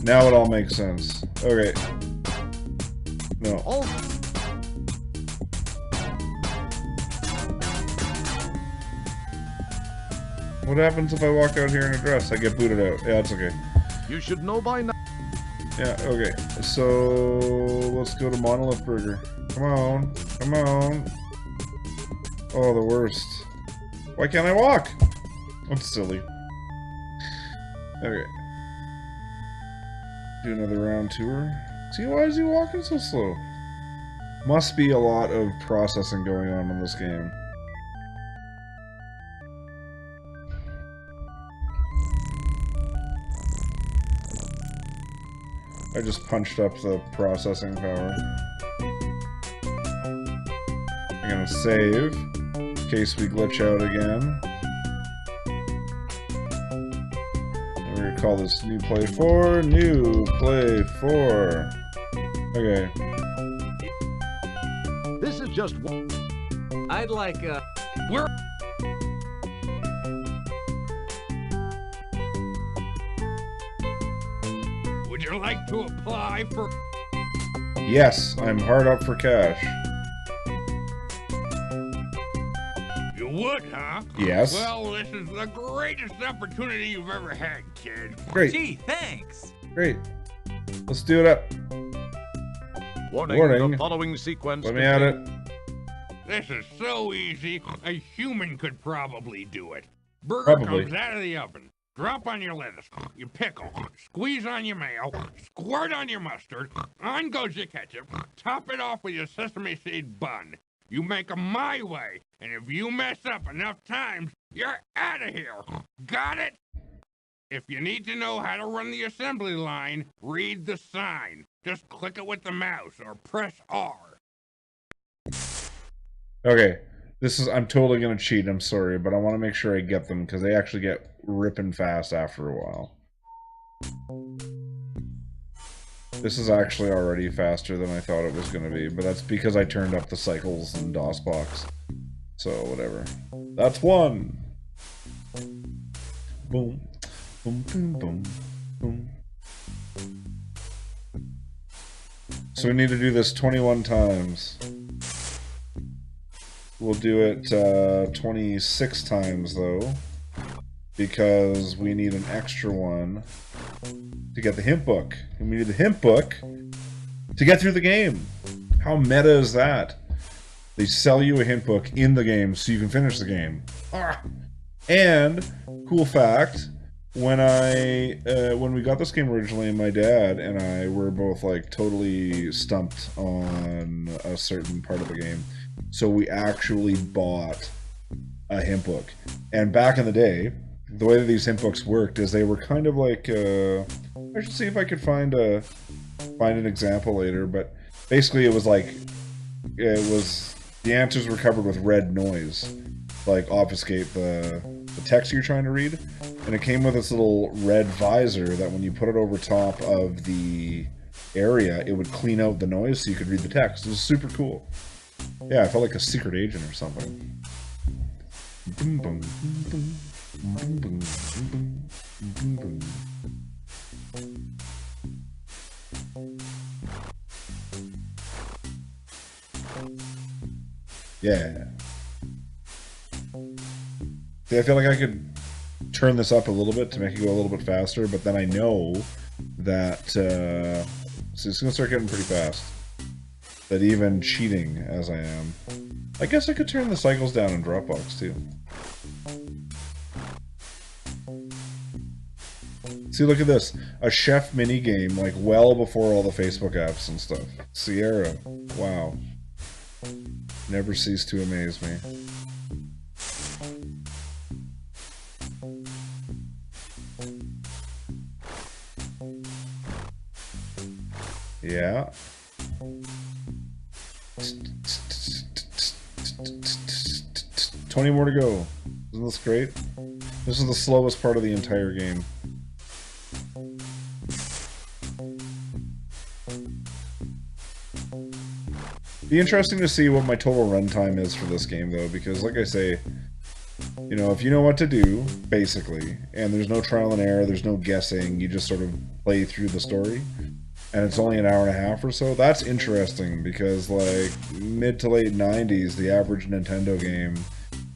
Now it all makes sense. Okay. No. What happens if I walk out here in a dress? I get booted out. Yeah, it's okay. You should know by now. Yeah, okay. So let's go to Monolith Burger. Come on. Come on. Oh, the worst. Why can't I walk? That's silly. Okay. Do another round tour. See, why is he walking so slow? Must be a lot of processing going on in this game. I just punched up the processing power. I'm gonna save, in case we glitch out again. And we're gonna call this New Play 4, New Play 4. Okay. This is just one. I'd like We're Would you like to apply for... Yes, I'm hard up for cash. You would, huh? Yes. Well, this is the greatest opportunity you've ever had, kid. Great. Gee, thanks. Great. Let's do it up. warning. The following sequence. Let me at it. This is so easy, a human could probably do it. Burger comes out of the oven. Drop on your lettuce, your pickle, squeeze on your mayo, squirt on your mustard, on goes your ketchup, top it off with your sesame seed bun. You make 'em my way, and if you mess up enough times, you're out of here. Got it? If you need to know how to run the assembly line, read the sign. Just click it with the mouse or press R. Okay. I'm totally gonna cheat, I'm sorry, but I want to make sure I get them, because they actually get ripping fast after a while. This is actually already faster than I thought it was gonna be, but that's because I turned up the cycles in DOSBox. So, whatever. That's one! Boom. Boom, boom, boom, boom. So we need to do this 21 times. We'll do it 26 times, though, because we need an extra one to get the hint book. And we need the hint book to get through the game. How meta is that? They sell you a hint book in the game so you can finish the game. Ah! And, cool fact, when we got this game originally, my dad and I were both like totally stumped on a certain part of the game. So we actually bought a hint book. And back in the day, the way that these hint books worked is they were kind of like, I should see if I could find an example later, but basically it was like, the answers were covered with red noise, like obfuscate the text you're trying to read. And it came with this little red visor that when you put it over top of the area, it would clean out the noise so you could read the text. It was super cool. Yeah, I felt like a secret agent or something. Boom, boom, boom, boom, boom, boom, boom, yeah. See, I feel like I could turn this up a little bit to make it go a little bit faster, but then I know that so it's gonna start getting pretty fast. That even cheating as I am, I guess I could turn the cycles down in Dropbox too. See, look at this. A chef mini game, like well before all the Facebook apps and stuff. Sierra. Wow. Never cease to amaze me. Yeah. 20 more to go. Isn't this great? This is the slowest part of the entire game. Be interesting to see what my total runtime is for this game, though, because, like I say, you know, if you know what to do, basically, and there's no trial and error, there's no guessing, you just sort of play through the story, and it's only an hour and a half or so, that's interesting, because, like, mid to late 90s, the average Nintendo game,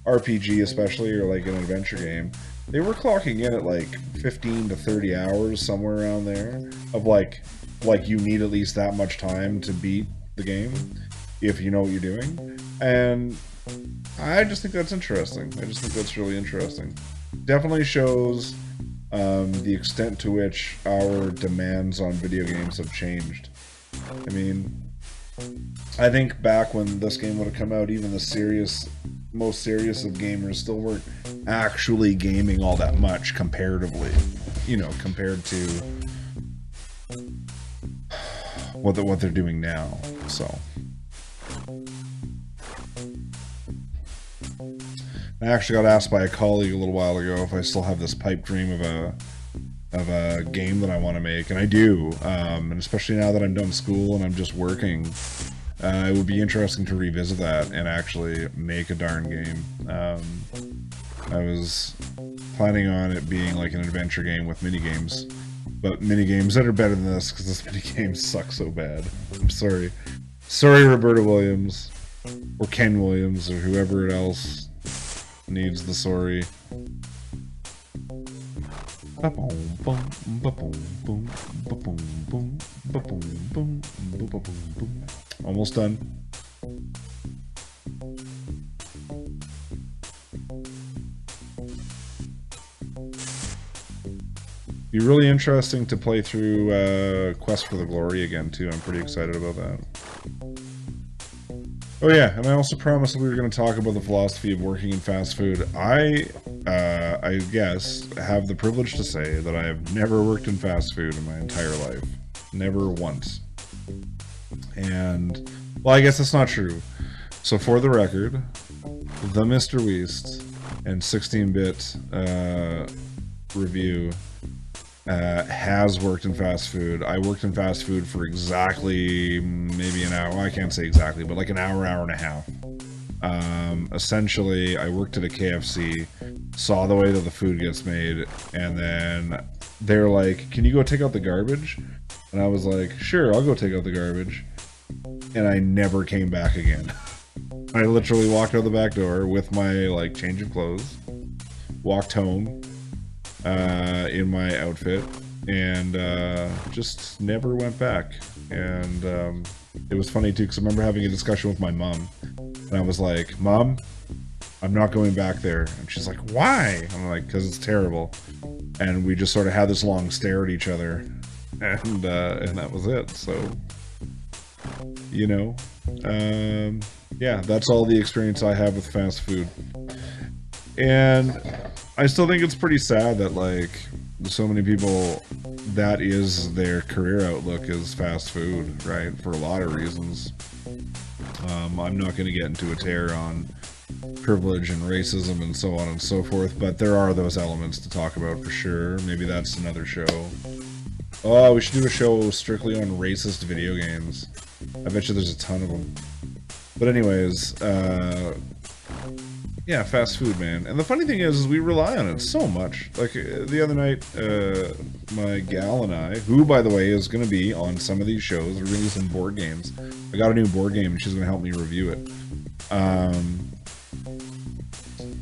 RPG especially, or like an adventure game, they were clocking in at like 15 to 30 hours, somewhere around there, of like you need at least that much time to beat the game if you know what you're doing. And I just think that's interesting. I just think that's really interesting. Definitely shows the extent to which our demands on video games have changed. I mean, I think back when this game would have come out, even the most serious of gamers still weren't actually gaming all that much comparatively, you know, compared to what they're doing now. So I actually got asked by a colleague a little while ago if I still have this pipe dream of a game that I want to make, and I do, and especially now that I'm done school and I'm just working, it would be interesting to revisit that and actually make a darn game. I was planning on it being like an adventure game with minigames, but minigames that are better than this, because this minigame sucks so bad. I'm sorry. Sorry, Roberta Williams, or Ken Williams, or whoever else needs the sorry. Almost done. Be really interesting to play through Quest for the Glory again too. I'm pretty excited about that. Oh yeah, and I also promised that we were going to talk about the philosophy of working in fast food. I guess, have the privilege to say that I have never worked in fast food in my entire life. Never once. And, well, I guess that's not true. So for the record, the Mr. Weast and 16-bit review has worked in fast food. I worked in fast food for exactly maybe an hour. Well, I can't say exactly, but like an hour, hour and a half. Essentially, I worked at a KFC, saw the way that the food gets made, and then they're like, can you go take out the garbage? And I was like, sure, I'll go take out the garbage. And I never came back again. I literally walked out the back door with my like change of clothes, walked home in my outfit, and just never went back. And it was funny too, because I remember having a discussion with my mom, and I was like, Mom, I'm not going back there. And she's like, why? I'm like, because it's terrible. And we just sort of had this long stare at each other, and that was it. So, you know, yeah, that's all the experience I have with fast food. And I still think it's pretty sad that, like, so many people, that is their career outlook, is fast food, right? For a lot of reasons. I'm not going to get into a tear on privilege and racism and so on and so forth, but there are those elements to talk about for sure. Maybe that's another show. Oh, we should do a show strictly on racist video games. I bet you there's a ton of them. But anyways, yeah, fast food, man. And the funny thing is we rely on it so much. Like, the other night, my gal and I, who, by the way, is going to be on some of these shows, we're going to do some board games. I got a new board game, and she's going to help me review it.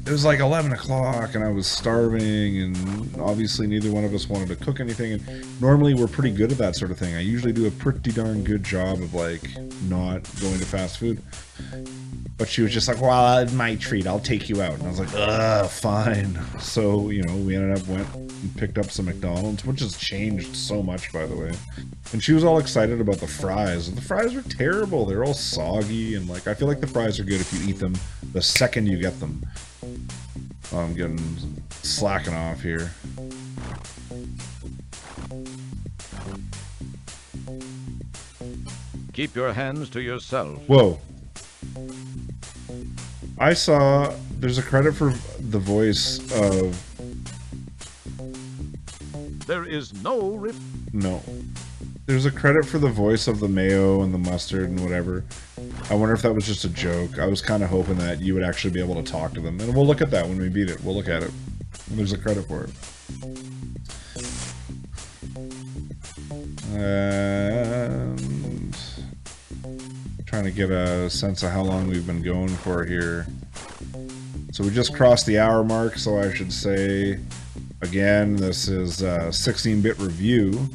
It was like 11 o'clock, and I was starving, and obviously neither one of us wanted to cook anything. And normally we're pretty good at that sort of thing. I usually do a pretty darn good job of, like, not going to fast food. But she was just like, well, it's my treat, I'll take you out. And I was like, ugh, fine. So, you know, we ended up went and picked up some McDonald's, which has changed so much, by the way. And she was all excited about the fries. And the fries were terrible. They're all soggy, and, like, I feel like the fries are good if you eat them the second you get them. Oh, I'm getting slacking off here. Keep your hands to yourself. Whoa. I saw there's a credit for the voice of... There is no... No. There's a credit for the voice of the mayo and the mustard and whatever. I wonder if that was just a joke. I was kind of hoping that you would actually be able to talk to them. And we'll look at that when we beat it. We'll look at it. There's a credit for it. And... trying to get a sense of how long we've been going for here. So we just crossed the hour mark, so I should say, again, this is 16BitRevue.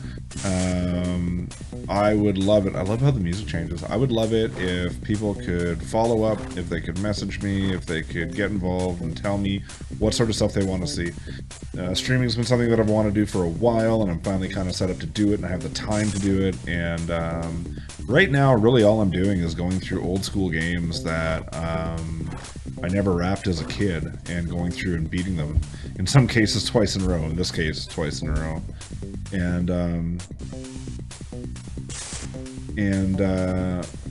I would love it. I love how the music changes. I would love it if people could follow up, if they could message me, if they could get involved and tell me what sort of stuff they want to see. Streaming has been something that I've wanted to do for a while, and I'm finally kind of set up to do it, and I have the time to do it. And right now, really all I'm doing is going through old school games that I never wrapped as a kid, and going through and beating them. In some cases, twice in a row. In this case, twice in a row.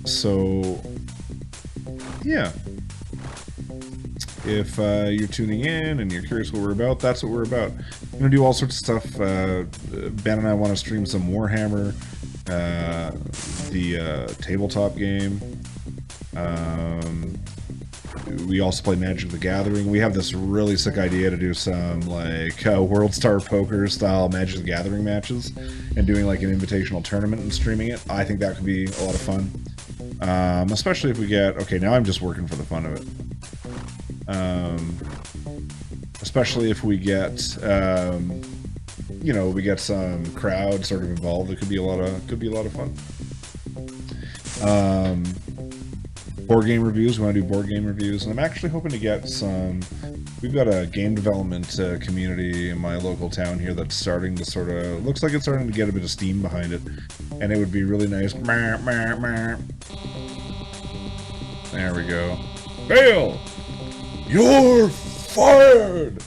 So, yeah. If you're tuning in and you're curious what we're about, that's what we're about. We're going to do all sorts of stuff. Ben and I want to stream some Warhammer, the tabletop game. We also play Magic the Gathering. We have this really sick idea to do some like World Star Poker style Magic the Gathering matches and doing like an invitational tournament and streaming it. I think that could be a lot of fun. Especially if we get... Okay, now I'm just working for the fun of it. Especially if we get, you know, we get some crowd sort of involved. It could be a lot of fun. Board game reviews. We want to do board game reviews, and I'm actually hoping to get some... We've got a game development community in my local town here that's starting to sort of... Looks like it's starting to get a bit of steam behind it, and it would be really nice. There we go. Fail! You're fired!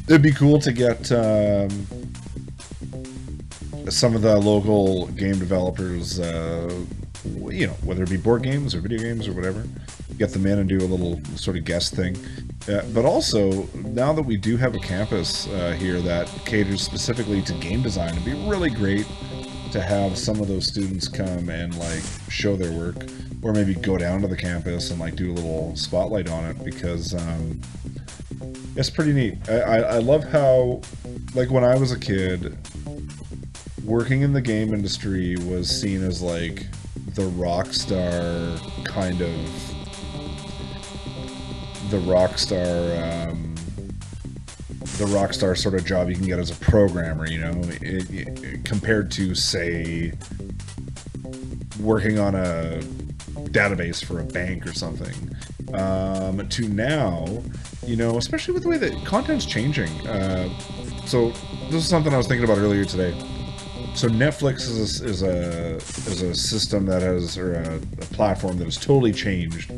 It'd be cool to get some of the local game developers, you know, whether it be board games or video games or whatever, get them in and do a little sort of guest thing. But also, now that we do have a campus here that caters specifically to game design, it'd be really great to have some of those students come and like show their work, or maybe go down to the campus and like do a little spotlight on it, because it's pretty neat. I love how, like, when I was a kid, working in the game industry was seen as like the rock star kind of the rock star sort of job you can get as a programmer, you know, compared to, say, working on a database for a bank or something, to now, you know, especially with the way that content's changing. So this is something I was thinking about earlier today. So Netflix is a system that has, or a platform that has totally changed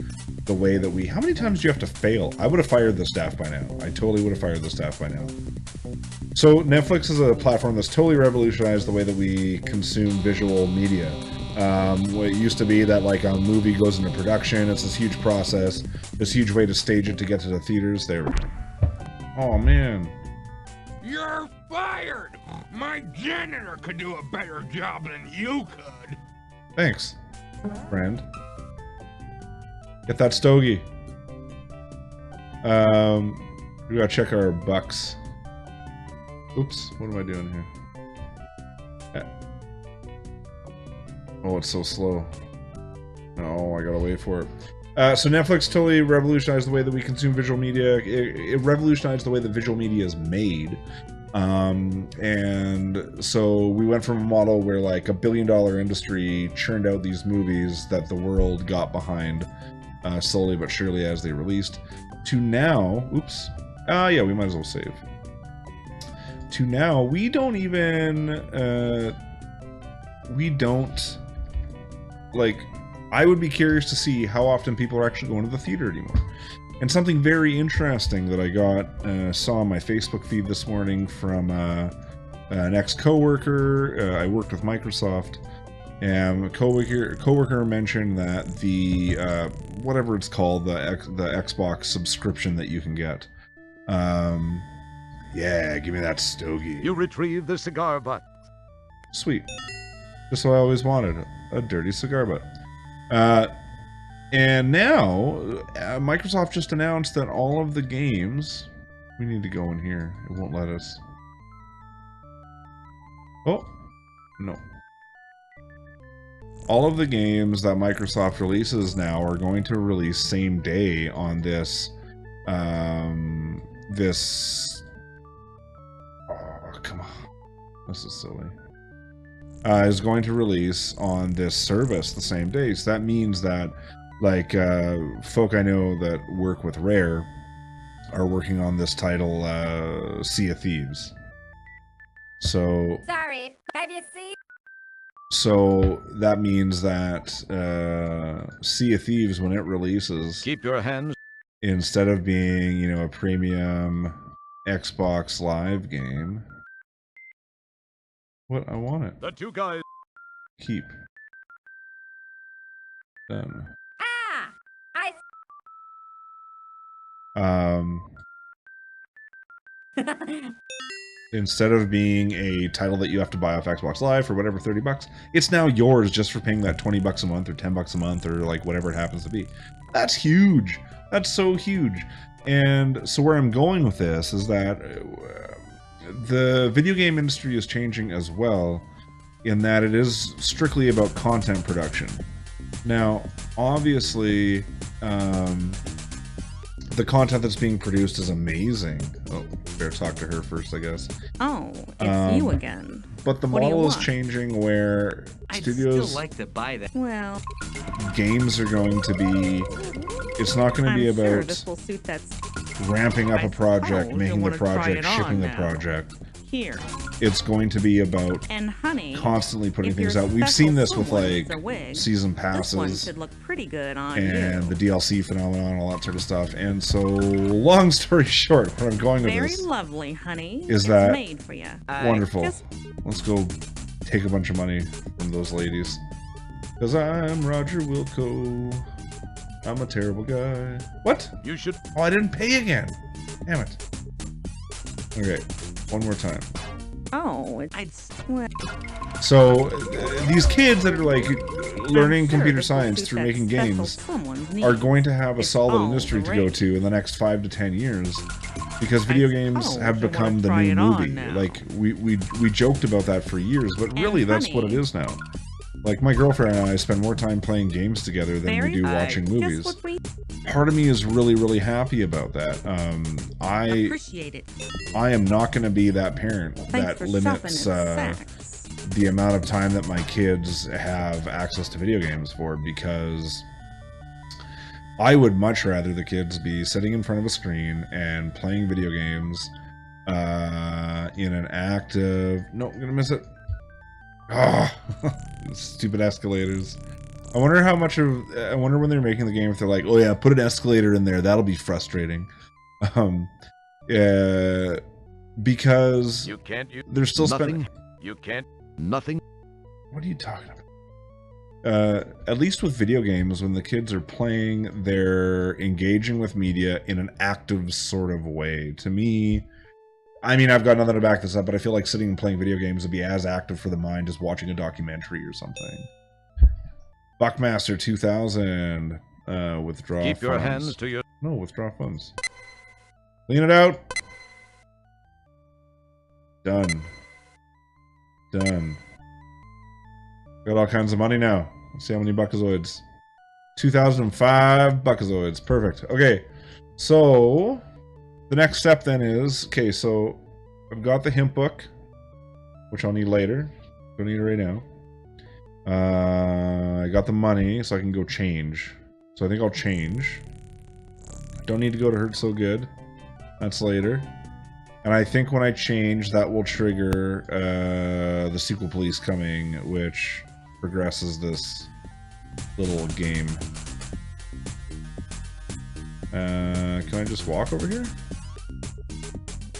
the way that we... How many times do you have to fail? I would have fired the staff by now. I totally would have fired the staff by now. So Netflix is a platform that's totally revolutionized the way that we consume visual media. It used to be that like a movie goes into production, it's this huge process, this huge way to stage it to get to the theaters. There we go. Oh man. You're fired! My janitor could do a better job than you could. Thanks, friend. Get that stogie. We gotta check our bucks. Oops, what am I doing here? Oh, it's so slow. No, I gotta wait for it. So Netflix totally revolutionized the way that we consume visual media. It revolutionized the way that visual media is made. And so we went from a model where like $1 billion industry churned out these movies that the world got behind slowly but surely as they released, to now, oops, yeah, we might as well save. To now, we don't even, like, I would be curious to see how often people are actually going to the theater anymore. And something very interesting that I saw on my Facebook feed this morning from an ex-coworker. I worked with Microsoft, and a coworker mentioned that the whatever it's called, the Xbox subscription that you can get. Yeah, give me that stogie. You retrieve the cigar butt. Sweet. Just what I always wanted, a dirty cigar butt. And now, Microsoft just announced that all of the games... We need to go in here. It won't let us. Oh. No. all of the games that Microsoft releases now are going to release same day on this, oh, come on. This is silly. Is going to release on this service the same day. So that means that, like, folk I know that work with Rare are working on this title, Sea of Thieves. So... Sorry, have you seen? So that means that Sea of Thieves, when it releases, keep your hands, instead of being, you know, a premium Xbox Live game. What? I want it. The two guys. Keep. Done. Instead of being a title that you have to buy off Xbox Live for whatever, $30, it's now yours just for paying that $20 a month or $10 a month or like whatever it happens to be. That's huge. That's so huge. And so where I'm going with this is that the video game industry is changing as well, in that it is strictly about content production. Now, obviously, the content that's being produced is amazing. Oh, better talk to her first, I guess. Oh, it's you again. But the model is changing where studios... I'd still like to buy that. Well... Games are going to be... It's not going to be about sure this will suit that ramping up a project, making the project, shipping the project. Here. It's going to be about and honey, constantly putting things out. We've seen this with like season passes, this one should look pretty good on and the DLC phenomenon, all that sort of stuff. And so, long story short, where I'm going with very this, lovely, honey, is that made for you. Wonderful? Let's go take a bunch of money from those ladies, because I'm Roger Wilco. I'm a terrible guy. What? You should. Oh, I didn't pay again. Damn it. Okay. One more time. Oh, I'd swear. So, these kids that are like learning computer science through making games are going to have a solid industry to go to in the next 5 to 10 years, because video games have become the new movie. Like we joked about that for years, but really that's what it is now. Like, my girlfriend and I spend more time playing games together than we do watching movies. Part of me is really, really happy about that. I appreciate it. I am not going to be that parent that limits the amount of time that my kids have access to video games for, because I would much rather the kids be sitting in front of a screen and playing video games in an active... No, I'm going to miss it. Ah, stupid escalators. I wonder how much of... I wonder when they're making the game if they're like, oh yeah, put an escalator in there. That'll be frustrating. Because you can't they're still spending... You can't... Nothing. What are you talking about? At least with video games, when the kids are playing, they're engaging with media in an active sort of way. To me... I mean, I've got nothing to back this up, but I feel like sitting and playing video games would be as active for the mind as watching a documentary or something. Buckmaster 2000. Withdraw Keep funds. your hands to your... No, withdraw funds. Clean it out. Done. Done. Got all kinds of money now. Let's see how many Buckazoids. 2005 Buckazoids. Perfect. Okay. So... the next step then is, okay, so I've got the hint book, which I'll need later. Don't need it right now. I got the money, so I can go change. So I think I'll change. Don't need to go to Hurt So Good. That's later. And I think when I change, that will trigger the sequel police coming, which progresses this little game. Can I just walk over here?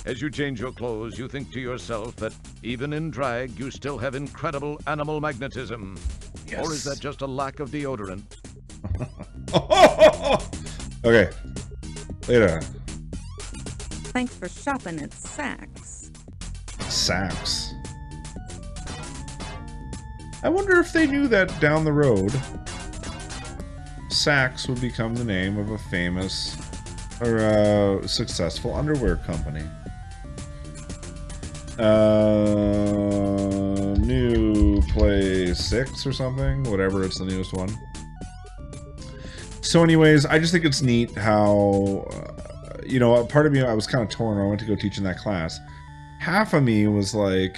As you change your clothes, you think to yourself that even in drag, you still have incredible animal magnetism. Yes. Or is that just a lack of deodorant? Okay. Later. Thanks for shopping at Saks. Saks. I wonder if they knew that down the road, Saks would become the name of a famous or successful underwear company. New Play 6 or something, whatever, it's the newest one. So anyways, I just think it's neat how, you know, part of me, I was kind of torn. I went to go teach in that class. Half of me was like,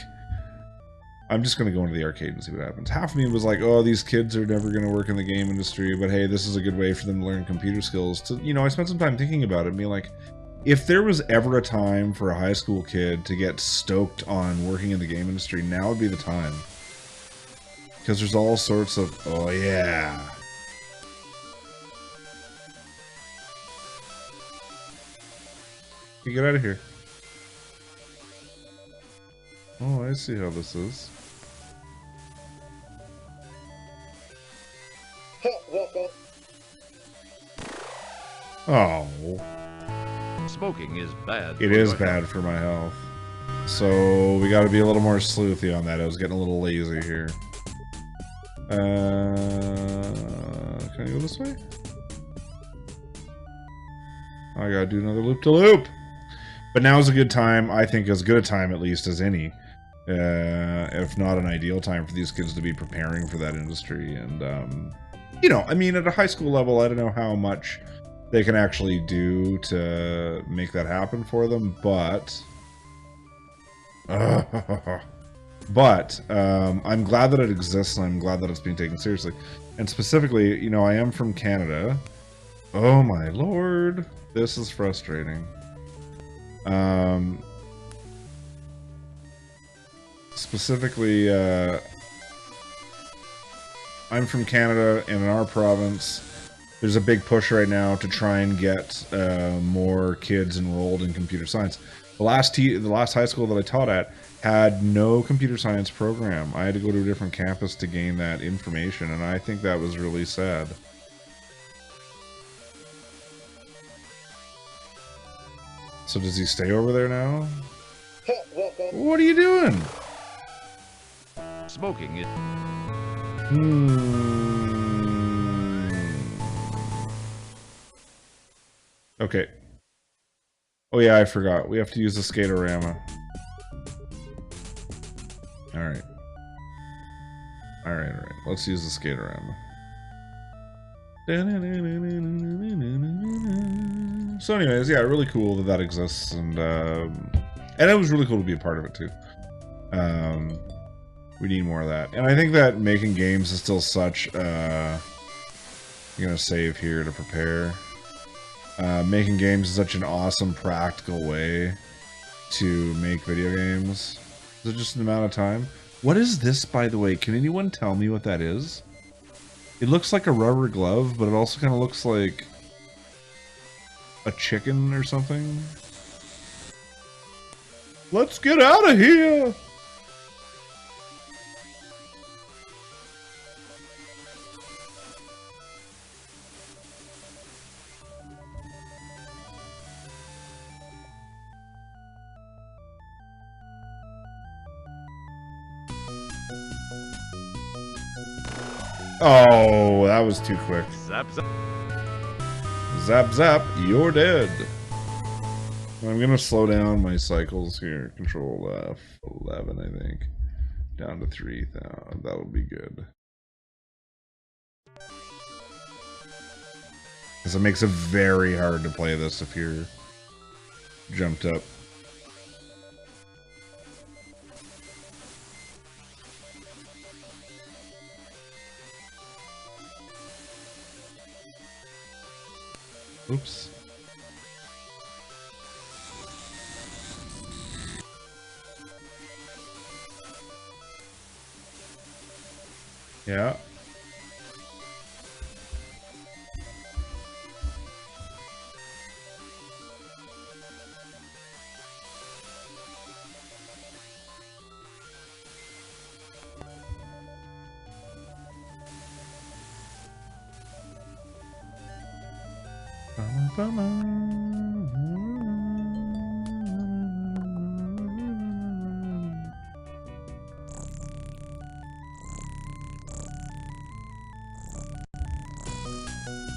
I'm just going to go into the arcade and see what happens. Half of me was like, oh, these kids are never going to work in the game industry, but hey, this is a good way for them to learn computer skills. To, you know, I spent some time thinking about it and being like, if there was ever a time for a high school kid to get stoked on working in the game industry, now would be the time. Because there's all sorts of, oh yeah. You get out of here. Oh, I see how this is. Oh. Smoking is bad. It is bad for my health. So we got to be a little more sleuthy on that. I was getting a little lazy here. Can I go this way? I gotta do another loop-to-loop. But now's a good time, I think as good a time at least as any. If not an ideal time for these kids to be preparing for that industry. And, you know, I mean, at a high school level, I don't know how much they can actually do to make that happen for them, but... I'm glad that it exists, and I'm glad that it's being taken seriously. And specifically, you know, I am from Canada. Oh my lord, this is frustrating. Specifically, I'm from Canada, and in our province, there's a big push right now to try and get more kids enrolled in computer science. The last high school that I taught at had no computer science program. I had to go to a different campus to gain that information, and I think that was really sad. So does he stay over there now? What are you doing? Smoking is... Okay. Oh yeah, I forgot. We have to use the skaterama. Alright. Alright. Let's use the skaterama. So anyways, yeah, really cool that that exists, and it was really cool to be a part of it too. We need more of that. And I think that making games is still such, I'm gonna save here to prepare. Making games is such an awesome, practical way to make video games. Is it just an amount of time? What is this, by the way? Can anyone tell me what that is? It looks like a rubber glove, but it also kind of looks like a chicken or something. Let's get out of here! Oh, that was too quick. Zap, zap. Zap, zap, you're dead. I'm gonna slow down my cycles here. Control F11, I think. Down to 3,000. That'll be good. Because it makes it very hard to play this if you're jumped up. Oops. Yeah.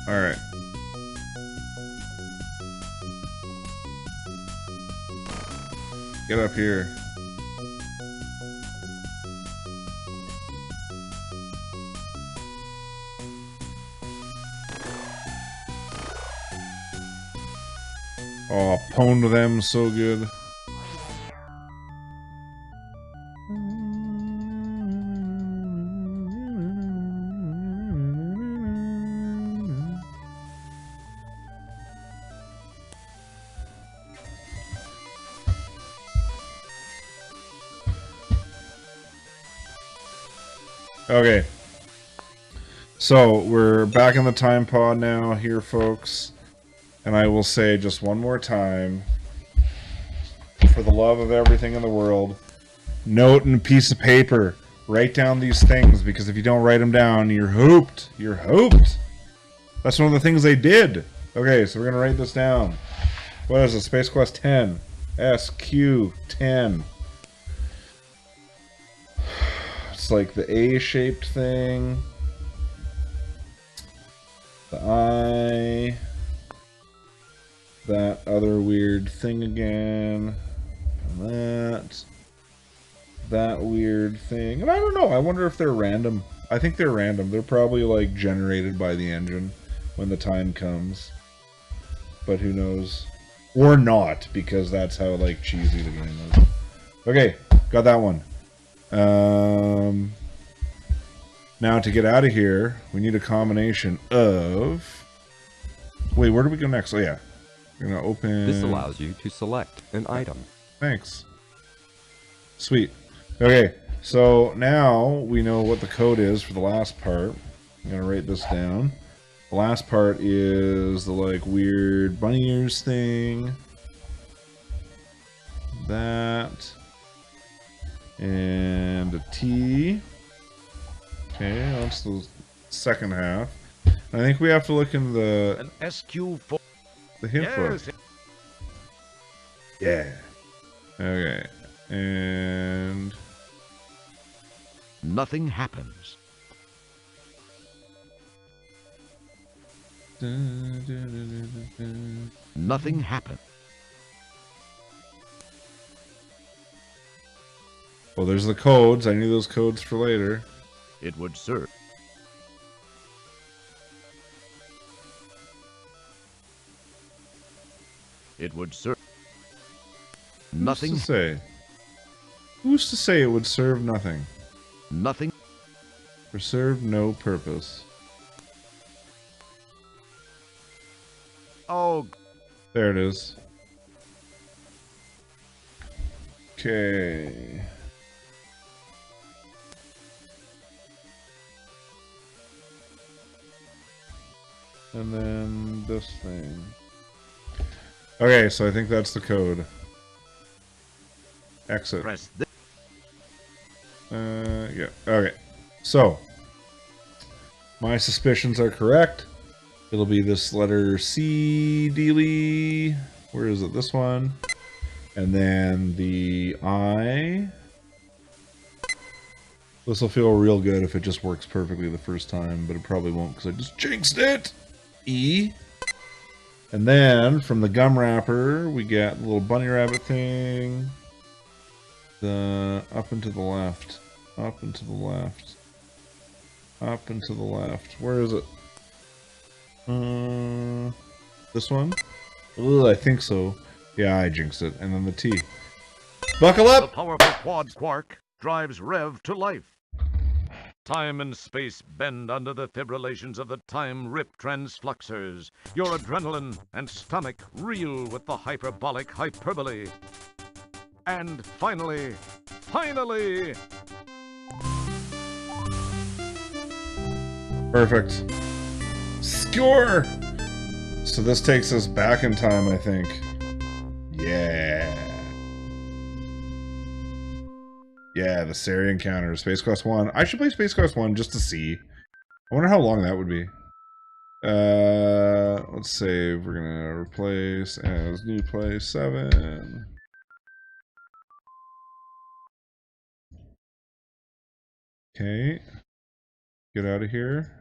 All right. Get up here. Oh, pwned them so good. Okay. So, we're back in the time pod now here, folks. And I will say just one more time, for the love of everything in the world, note and piece of paper. Write down these things, because if you don't write them down, you're hooped. You're hooped. That's one of the things they did. Okay, so we're going to write this down. What is it? Space Quest 10. SQ10. It's like the A-shaped thing. The I. That other weird thing again. And that weird thing. And I don't know. I wonder if they're random. I think they're random. They're probably like generated by the engine when the time comes. But who knows? Or not, because that's how like cheesy the game is. Okay, got that one. Now to get out of here, we need a combination of... Wait, where do we go next? Oh yeah. We're gonna open... This allows you to select an item. Thanks. Sweet. Okay, so now we know what the code is for the last part. I'm gonna write this down. The last part is the like weird bunny ears thing. That. And a T. Okay, that's the second half. I think we have to look in the... An SQ4. The hint book. Yeah. Okay. And... Nothing happens. Nothing happened. Well, there's the codes. I need those codes for later. It would serve. It would serve. Nothing. Who's to say? Who's to say it would serve nothing? Nothing. Or serve no purpose. Oh. There it is. Okay. And then this thing. Okay, so I think that's the code. Exit. Press this. Yeah. Okay. So, my suspicions are correct. It'll be this letter C, Dealy. Where is it? This one. And then the I. This will feel real good if it just works perfectly the first time, but it probably won't because I just jinxed it. E. And then from the gum wrapper, we get a little bunny rabbit thing. The up and to the left. Up and to the left. Up and to the left. Where is it? This one? Ugh, I think so. Yeah, I jinxed it. And then the T. Buckle up! The powerful quad quark drives Rev to life. Time and space bend under the fibrillations of the time-rip transfluxers. Your adrenaline and stomach reel with the hyperbolic hyperbole. And finally... Perfect. Score! So this takes us back in time, I think. Yeah. Yeah, the Sari encounter, Space Quest 1. I should play Space Quest 1 just to see. I wonder how long that would be. Let's save. We're gonna replace as new play 7. Okay. Get out of here.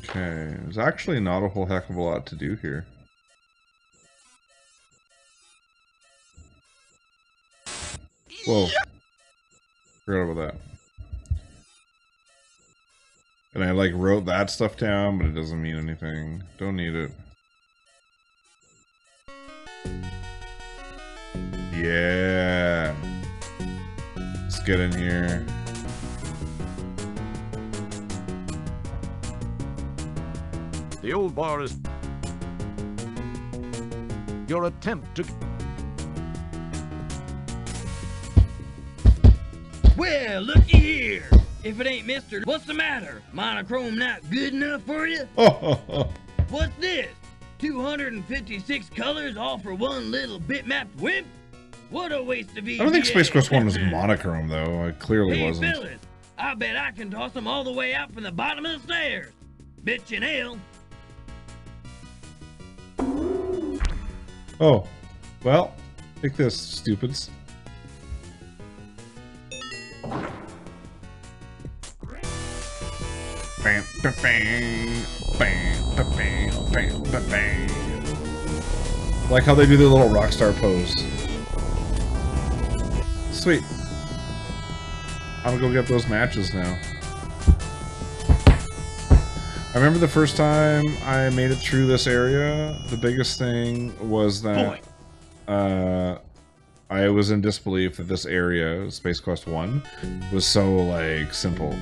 Okay, there's actually not a whole heck of a lot to do here. Whoa. Forgot about that. And I like wrote that stuff down, but it doesn't mean anything. Don't need it. Yeah. Let's get in here. The old bar is your attempt to... Well, looky here. If it ain't Mr. What's the matter? Monochrome not good enough for you? What's this? 256 colors all for one little bitmap wimp? What a waste of EVA. I don't think Space Quest 1 was monochrome, though. It clearly wasn't. Fellas, I bet I can toss them all the way out from the bottom of the stairs. Bet you nail. Oh. Well, take this, stupids. Bam, bam, bam, bam, bam, bam, bam, bam. Like how they do their little rock star pose. Sweet. I'm gonna go get those matches now. I remember the first time I made it through this area, the biggest thing was that I was in disbelief that this area, Space Quest 1, was so, like, simple.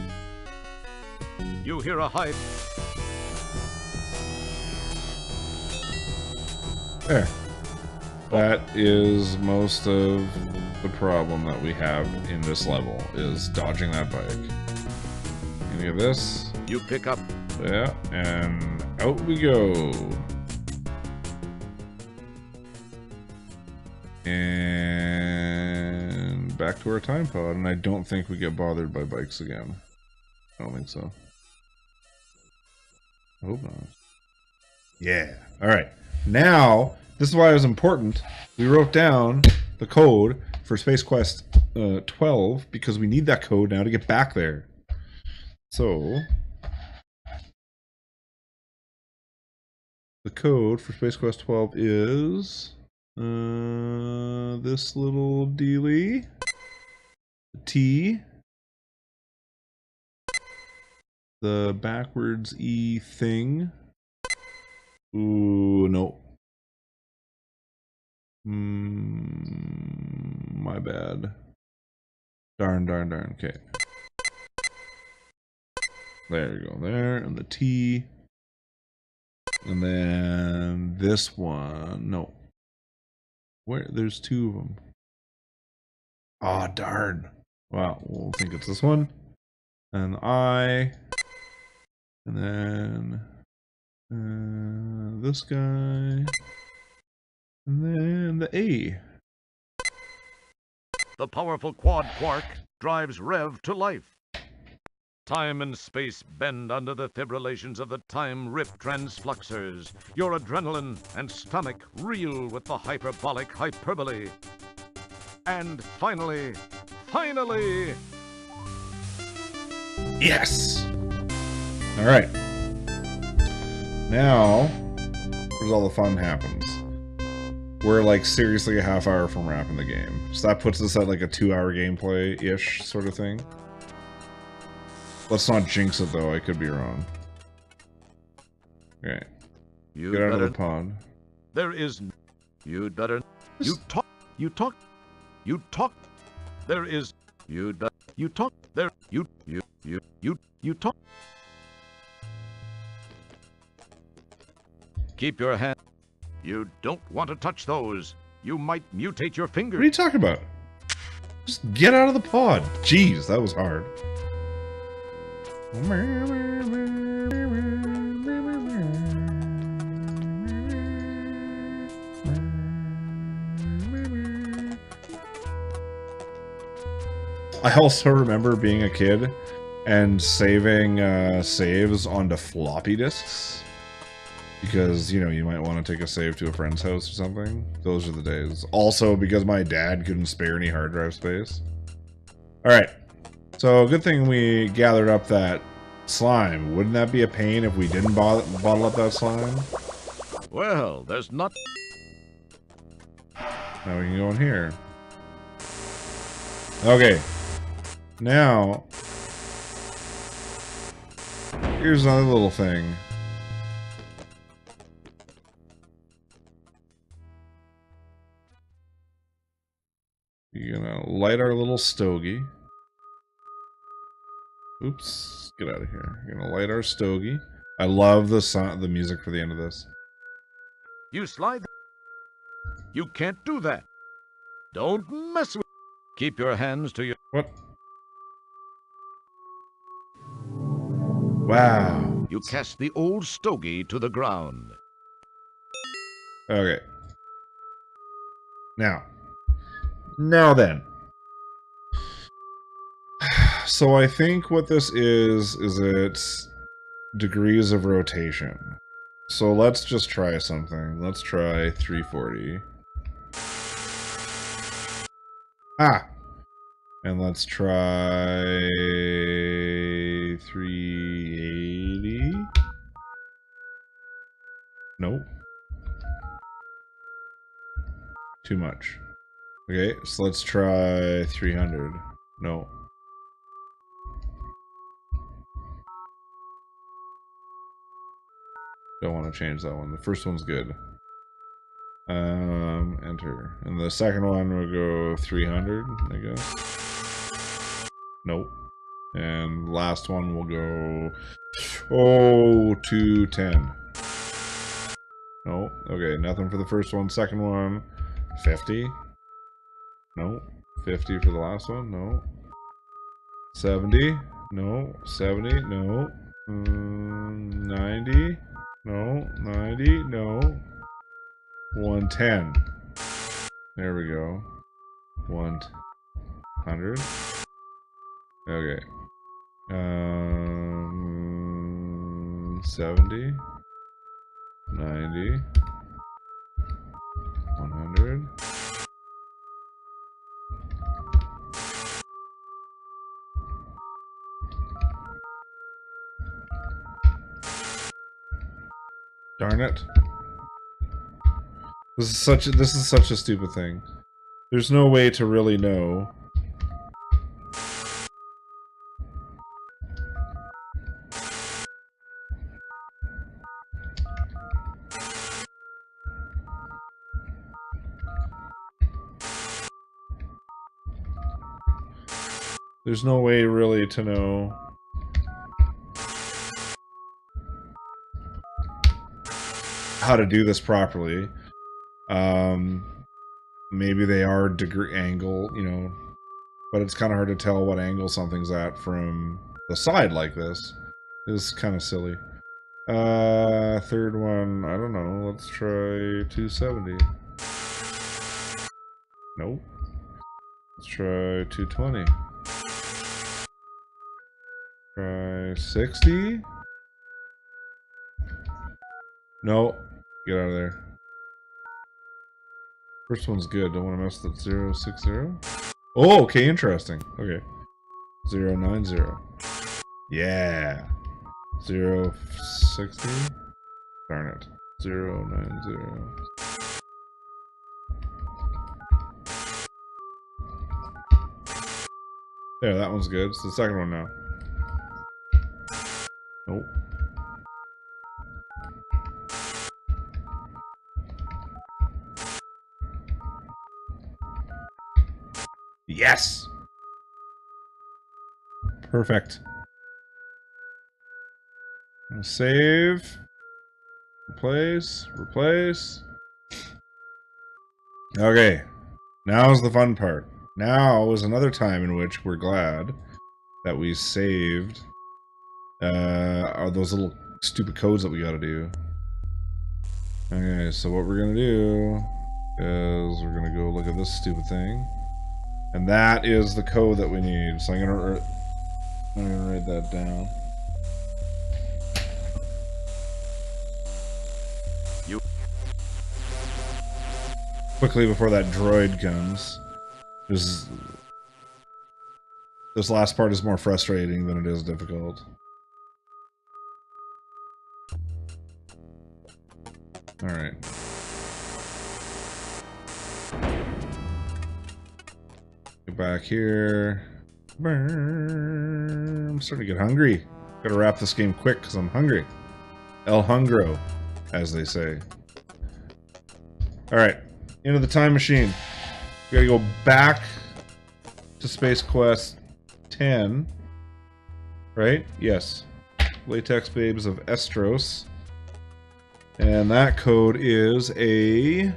You hear a hype. There. That is most of the problem that we have in this level, is dodging that bike. Any of this? You pick up. Yeah, and out we go. And back to our time pod, and I don't think we get bothered by bikes again. I don't think so. I hope not. Yeah. Alright. Now, this is why it was important. We wrote down the code for Space Quest 12, because we need that code now to get back there. So... the code for Space Quest 12 is this little dealie. T. The backwards E thing. Ooh, no. My bad. Darn. Okay. There you go. There. And the T. And then this one. No. Where? There's two of them. Ah, darn. Wow. We'll think it's this one. And I. And then this guy. And then the A. The powerful quad quark drives Rev to life. Time and space bend under the fibrillations of the time-rip transfluxers. Your adrenaline and stomach reel with the hyperbolic hyperbole. And finally... Yes! Alright. Now, where's all the fun happens? We're like seriously a half hour from wrapping the game. So that puts us at like a 2-hour gameplay-ish sort of thing. Let's not jinx it though, I could be wrong. Okay. Get out of the pond. There is... You'd better... You talk... There is... You'd better... You talk... There... You talk... Keep your hand... You don't want to touch those. You might mutate your fingers. What are you talking about? Just get out of the pod. Jeez, that was hard. I also remember being a kid and saving saves onto floppy disks. Because, you know, you might want to take a save to a friend's house or something. Those are the days. Also, because my dad couldn't spare any hard drive space. Alright. So, good thing we gathered up that slime. Wouldn't that be a pain if we didn't bottle up that slime? Well, there's not... Now we can go in here. Okay. Now... Here's another little thing. You're gonna light our little stogie. Oops, get out of here. You're gonna light our stogie. I love the music for the end of this. You slide. You can't do that. Don't mess with. Keep your hands to your. What? Wow. You cast the old stogie to the ground. Okay. Now then. So I think what this is it's degrees of rotation. So let's just try something. Let's try 340. Ah! And let's try 380. Nope. Too much. Okay, so let's try 300. No. Don't want to change that one. The first one's good. Enter. And the second one will go 300, I guess. Nope. And last one will go 210. Nope. Okay, nothing for the first one. Second one, 50. Nope. 50 for the last one. No. 70. No. 70. No. 90. No. 90. No. 110. There we go. 100. Okay. 70. 90. 100. Darn it. This is such a stupid thing. There's no way to really know. There's no way really to know how to do this properly. Maybe they are degree angle, you know, but it's kind of hard to tell what angle something's at from the side like this. It's kind of silly. Third one, I don't know. Let's try 270. Nope. Let's try 220. Try 60. No. Get out of there. First one's good. Don't want to mess with 060. Oh, okay, interesting. Okay. 090. Yeah. 060. Darn it. 090. There, that one's good. It's the second one now. Nope. Yes! Perfect. Save. Replace. Replace. Okay. Now's the fun part. Now is another time in which we're glad that we saved those little stupid codes that we gotta do. Okay, so what we're gonna do is we're gonna go look at this stupid thing. And that is the code that we need. So I'm gonna write that down. Quickly before that droid comes. This last part is more frustrating than it is difficult. Alright. Get back here. I'm starting to get hungry. Gotta wrap this game quick because I'm hungry. El Hungro, as they say. Alright, into the time machine. We gotta go back to Space Quest 10. Right? Yes. Latex Babes of Estros. And that code is A...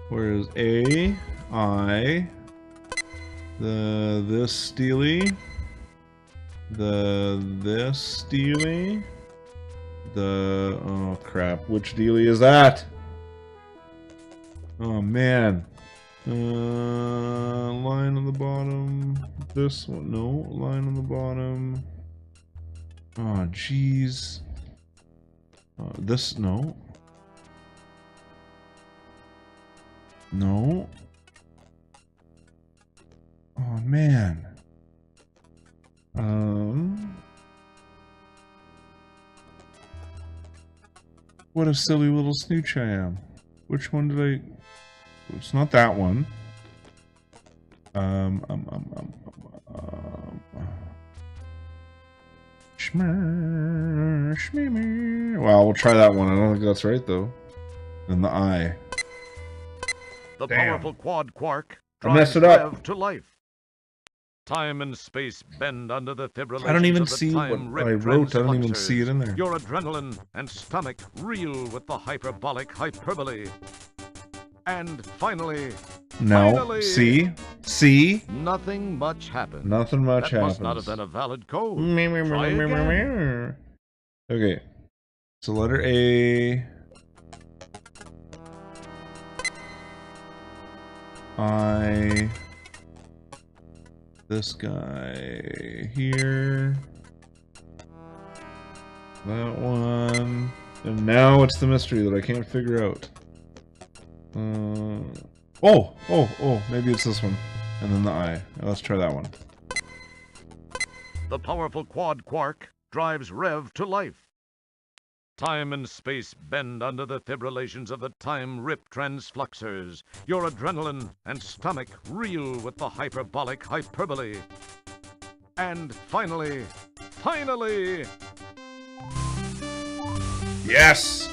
Where is A, I, the this Steely, the this Steely, the oh crap, which Steely is that? Oh man. Line on the bottom. This one, no, line on the bottom. Oh jeez. This, no. No. Oh man. What a silly little snooch I am. Which one did I... It's not that one. Well, we'll try that one. I don't think that's right though. Then the eye. The Damn. powerful quad quark I messed drives it up. Rev to life. Time and space bend under the fibrillations I don't even of the see what time-rip I wrote. I don't even see it in transfluxers. there. Your adrenaline and stomach reel with the hyperbolic hyperbole. And finally, No. See? See? nothing much happened. Nothing much That happens. must not have been a valid code. Try Try again. Okay. So letter A. I. This guy here. That one. And now it's the mystery that I can't figure out. Oh, maybe it's this one. And then the eye. Let's try that one. The powerful quad quark drives Rev to life. Time and space bend under the fibrillations of the time-rip transfluxers. Your adrenaline and stomach reel with the hyperbolic hyperbole. And finally, Yes!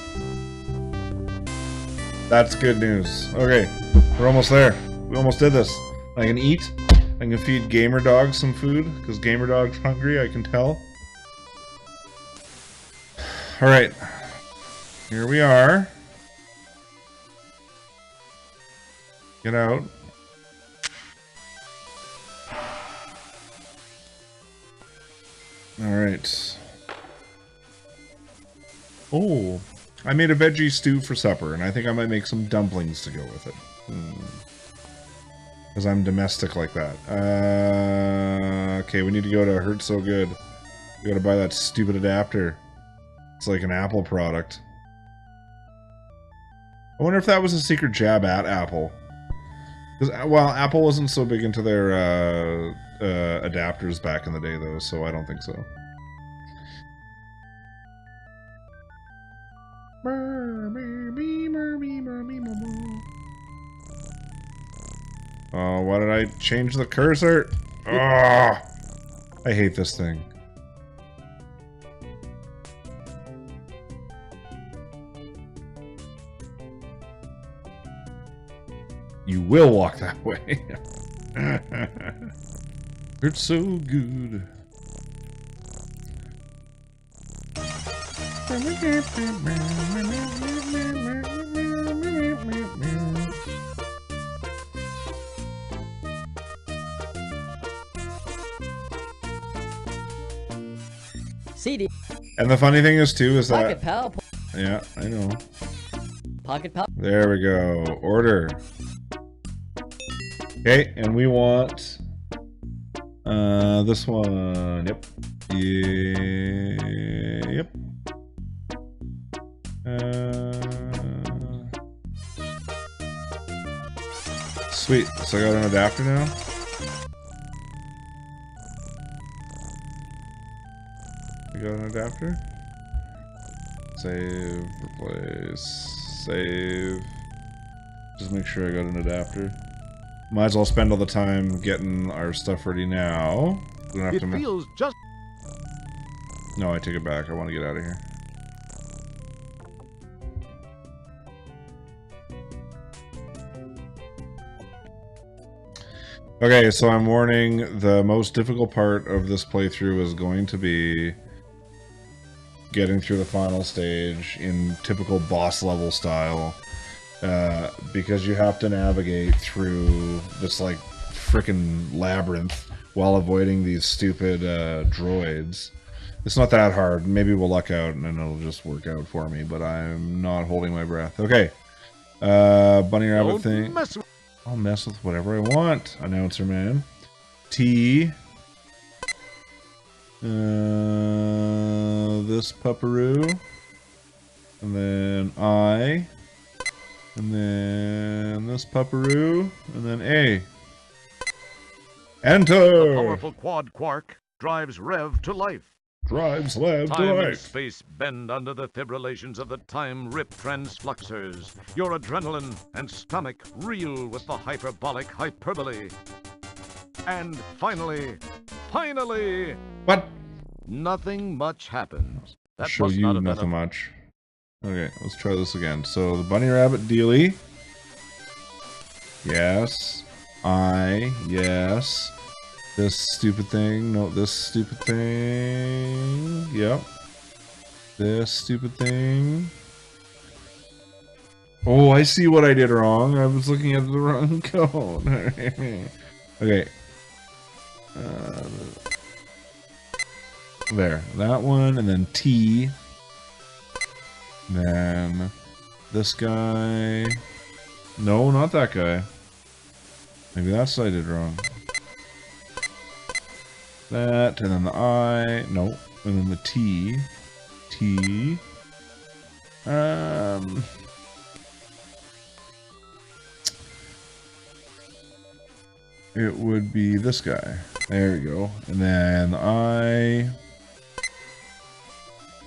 That's good news. Okay, we're almost there. We almost did this. I can eat. I can feed Gamer Dog some food, because Gamer Dog's hungry, I can tell. Alright. Here we are. Get out. Alright. Oh, I made a veggie stew for supper, and I think I might make some dumplings to go with it. Because I'm domestic like that. Okay, we need to go to Hurt So Good. We gotta buy that stupid adapter. It's like an Apple product. I wonder if that was a secret jab at Apple. Because, well, Apple wasn't so big into their adapters back in the day, though, so I don't think so. Oh, why did I change the cursor? Oh, I hate this thing. You will walk that way. It's so good. CD. And the funny thing is too is Pocket that Pal. yeah, I know. Pocket Pal. There we go. Order. Okay, and we want this one. Yep. Yeah, yep. Sweet. So I got an adapter now. We got an adapter. Save, replace, save. Just make sure I got an adapter. Might as well spend all the time getting our stuff ready now. We don't have It feels just... No, I take it back. I want to get out of here. Okay, so I'm warning, the most difficult part of this playthrough is going to be getting through the final stage in typical boss level style. Because you have to navigate through this, like, frickin' labyrinth while avoiding these stupid droids. It's not that hard. Maybe we'll luck out and then it'll just work out for me, but I'm not holding my breath. Okay. Bunny rabbit thing. I'll mess with whatever I want, announcer man. T. This pupperoo. And then I. And then this pupperoo. And then A. Enter! The powerful quad quark drives Rev to life. Drives Rev to Time and life. space bend under the fibrillations of the time-rip transfluxers. Your adrenaline and stomach reel with the hyperbolic hyperbole. And finally... What? Nothing much happens. I'll show you nothing much. Okay, let's try this again. So, the bunny rabbit dealie. Yes. Yes. This stupid thing. No, this stupid thing. Yep. This stupid thing. Oh, I see what I did wrong. I was looking at the wrong code. Okay. There. That one, and then T. Then this guy. No, not that guy. Maybe that's what I did wrong. That, and then the I. No. And then the T. T. It would be this guy. There we go. And then the I.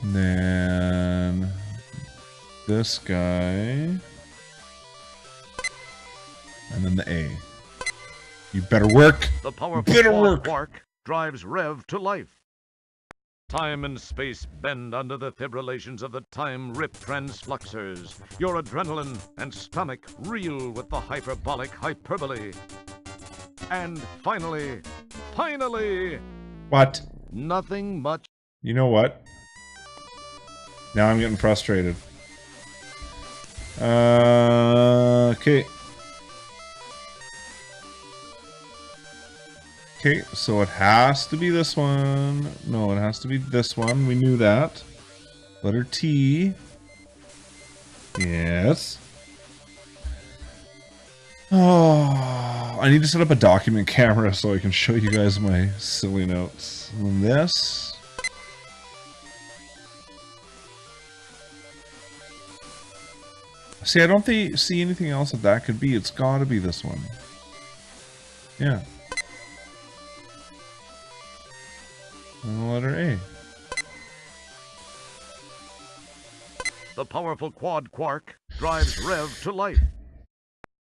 And then this guy. And then the A. You better work. The powerful quark drives Rev to life. Time and space bend under the fibrillations of the time-rip transfluxers. Your adrenaline and stomach reel with the hyperbolic hyperbole. And finally... What? Nothing much. You know what? Now I'm getting frustrated. Okay. Okay, so it has to be this one. No, it has to be this one. We knew that. Letter T. Yes. Oh, I need to set up a document camera so I can show you guys my silly notes. And this. See, I don't see anything else that could be. It's gotta be this one. Yeah. And the letter A. The powerful quad quark drives Rev to life.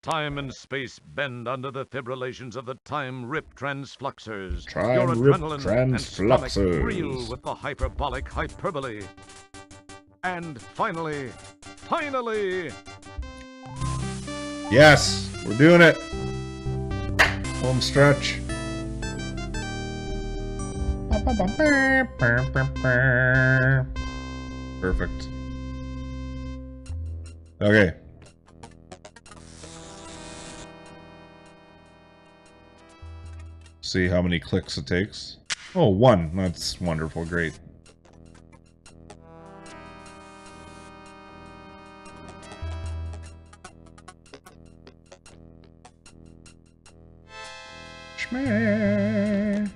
Time and space bend under the fibrillations of the time-rip transfluxers. Your adrenaline and stomach reel with the hyperbolic hyperbole. And finally... Yes, we're doing it. Home stretch. Perfect. Okay. See how many clicks it takes. Oh, 1. That's wonderful. Great. Schmeh.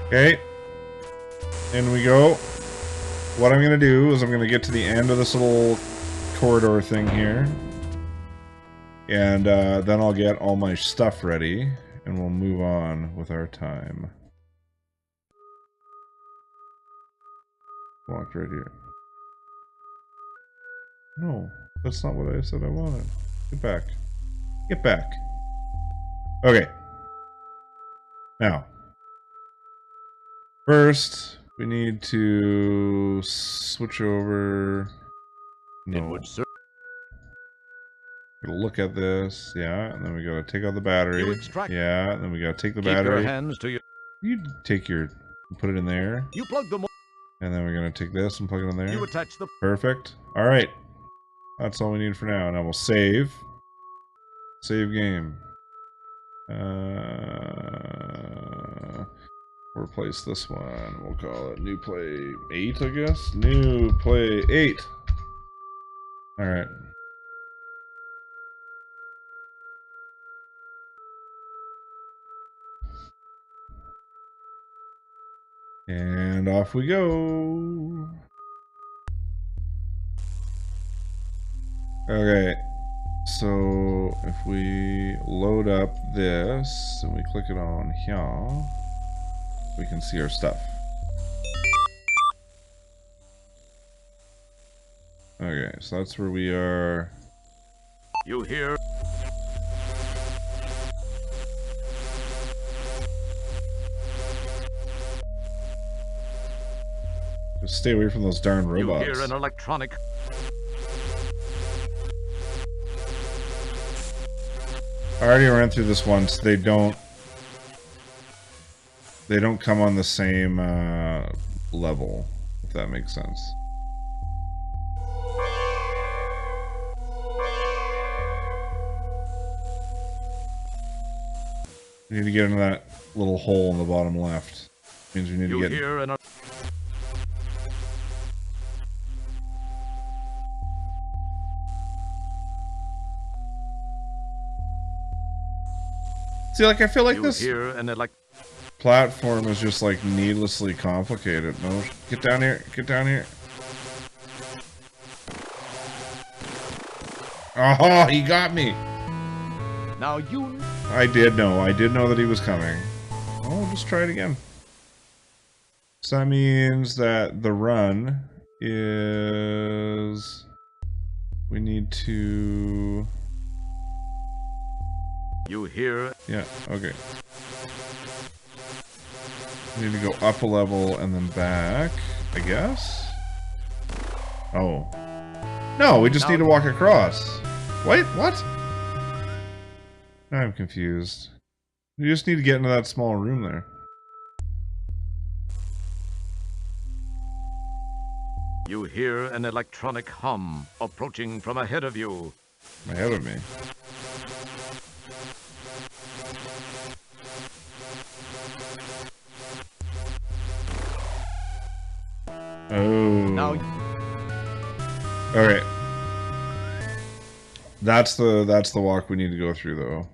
Okay. In we go. What I'm going to do is I'm going to get to the end of this little corridor thing here. And then I'll get all my stuff ready. And we'll move on with our time. Walk right here. No, that's not what I said I wanted. Get back. Get back. Okay. Now, first, we need to switch over. No. Gotta look at this, yeah, and then we gotta take out the battery. Yeah, and then we gotta take the battery. Keep your hands to your... You take your, put it in there. You plug them. And then we're gonna take this and plug it in there. You attach the... Perfect. Alright. That's all we need for now. Now we'll save. Save game. Replace this one. We'll call it New Play 8, I guess? New Play 8. Alright. And off we go. Okay, so if we load up this and we click it on here, we can see our stuff. Okay, so that's where we are. You hear? Just stay away from those darn robots. You hear an electronic... I already ran through this once. They don't come on the same level, if that makes sense. We need to get into that little hole in the bottom left. Means we need to get... Hear an... See, like, I feel like this platform is just, like, needlessly complicated. No, get down here. Get down here. Oh, he got me. Now you... I did know. I did know that he was coming. Oh, just try it again. So that means that the run is... We need to... You hear? Yeah, okay. We need to go up a level and then back, I guess? Oh. No, we just need to walk across. Wait, what? Now I'm confused. We just need to get into that small room there. You hear an electronic hum approaching from ahead of you. Ahead of me. Oh. Now. Okay. That's the walk we need to go through, though.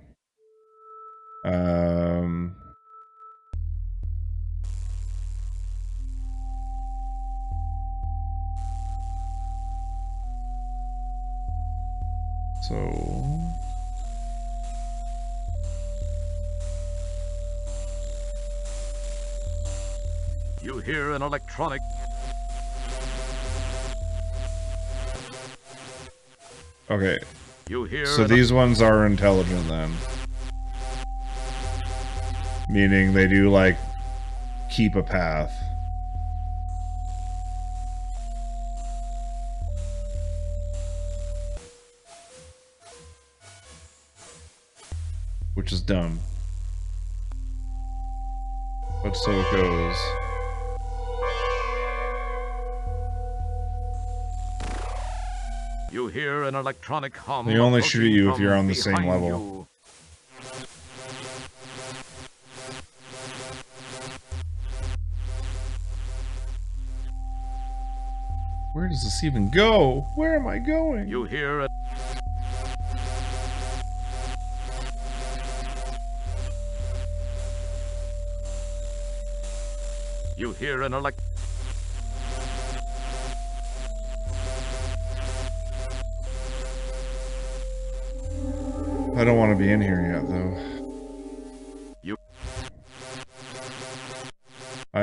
So. You hear an electronic. Okay. You hear so these ones are intelligent then. Meaning they do, like, keep a path. Which is dumb. But so it goes. You hear an electronic hum. They only shoot at you if you're on the same level. You. Where does this even go? Where am I going? You hear it. You hear an I don't want to be in here yet, though.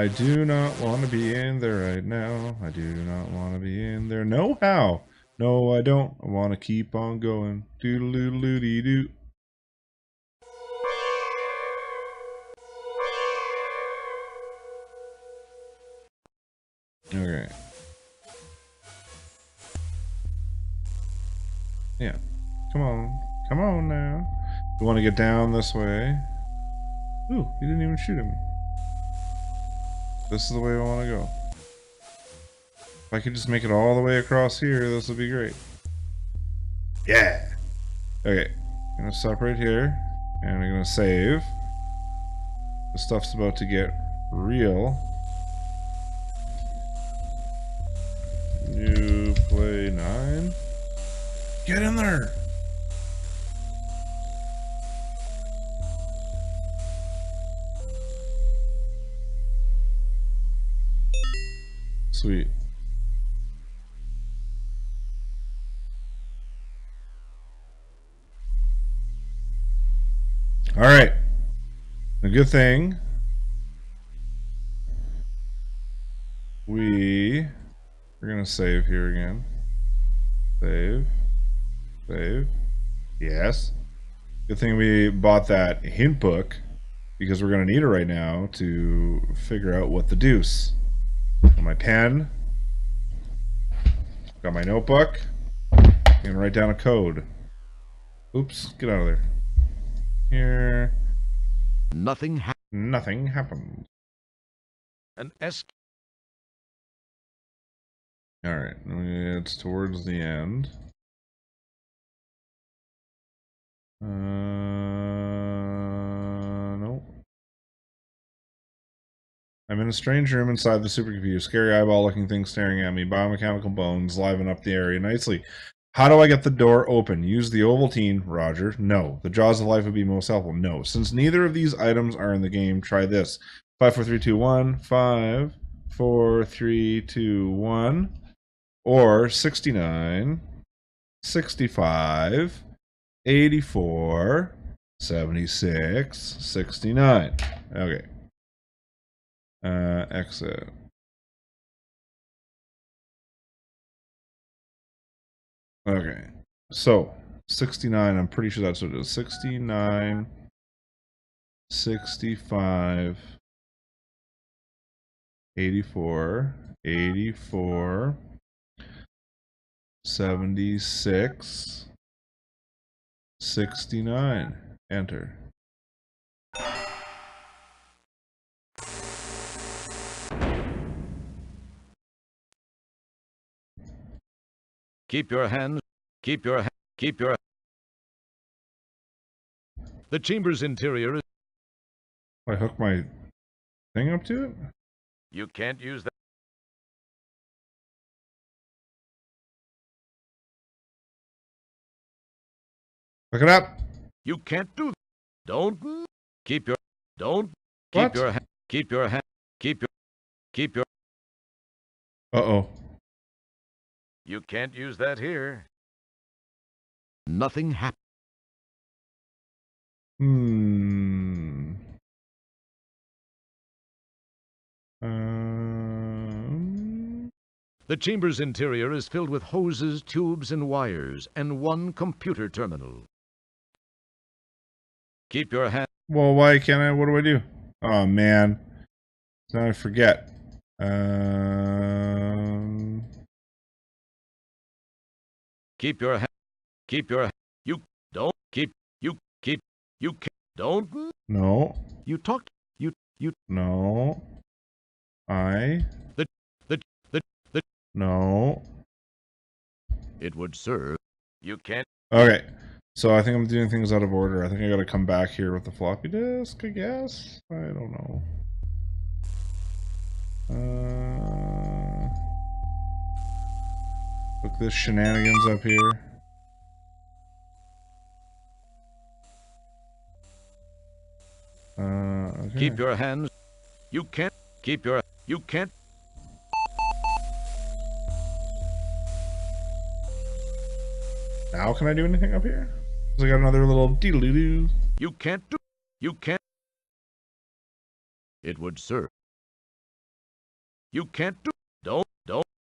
I do not want to be in there right now. I do not want to be in there. No how. No, I don't. I want to keep on going. Doodle-doodle-doo-doo. Okay. Yeah. Come on. Come on now. We want to get down this way. Ooh, he didn't even shoot at me. This is the way I want to go. If I could just make it all the way across here, this would be great. Yeah! Okay. I'm going to stop right here. And I'm going to save. The stuff's about to get real. New play 9. Get in there! Sweet. All right. A good thing we're gonna save here again. Save. Save. Yes. Good thing we bought that hint book because we're gonna need it right now to figure out what the deuce. Got my pen. Got my notebook. And write down a code. Oops, get out of there. Here. Nothing happened. An S. Alright, it's towards the end. Nope. I'm in a strange room inside the supercomputer. Scary eyeball-looking thing staring at me. Biomechanical bones liven up the area nicely. How do I get the door open? Use the Ovaltine, Roger. No. The Jaws of Life would be most helpful. No. Since neither of these items are in the game, try this. 5, 4, 3, 2, 1. 5, 4, 3, 2, 1. Or 69, 65, 84, 76, 69. Okay. Exit. Okay. So, 69, I'm pretty sure that's what it is. 69, 65, 84, 84, 76, 69. Enter. Keep your hands. The chamber's interior is. I hook my thing up to it? You can't use that. Look it up. You can't do that. Don't keep your. Don't What? keep your hand. Keep your hand. Keep your. Uh-oh. You can't use that here. Nothing happened. The chamber's interior is filled with hoses, tubes, and wires, and one computer terminal. Keep your hand. Well, why can't I? What do I do? Oh, man. Now I forget. Keep your hand. Keep your. You don't keep. You keep. You can, don't. No. You talked. You. No. The. No. It would serve. You can't. Okay. So I think I'm doing things out of order. I think I gotta come back here with the floppy disk, I guess? I don't know. Look, this shenanigans up here. Okay. Keep your hands. You can't. Keep your. You can't. Now can I do anything up here? So I got another little dee-doo-doo. You can't do. You can't. It would serve. You can't do.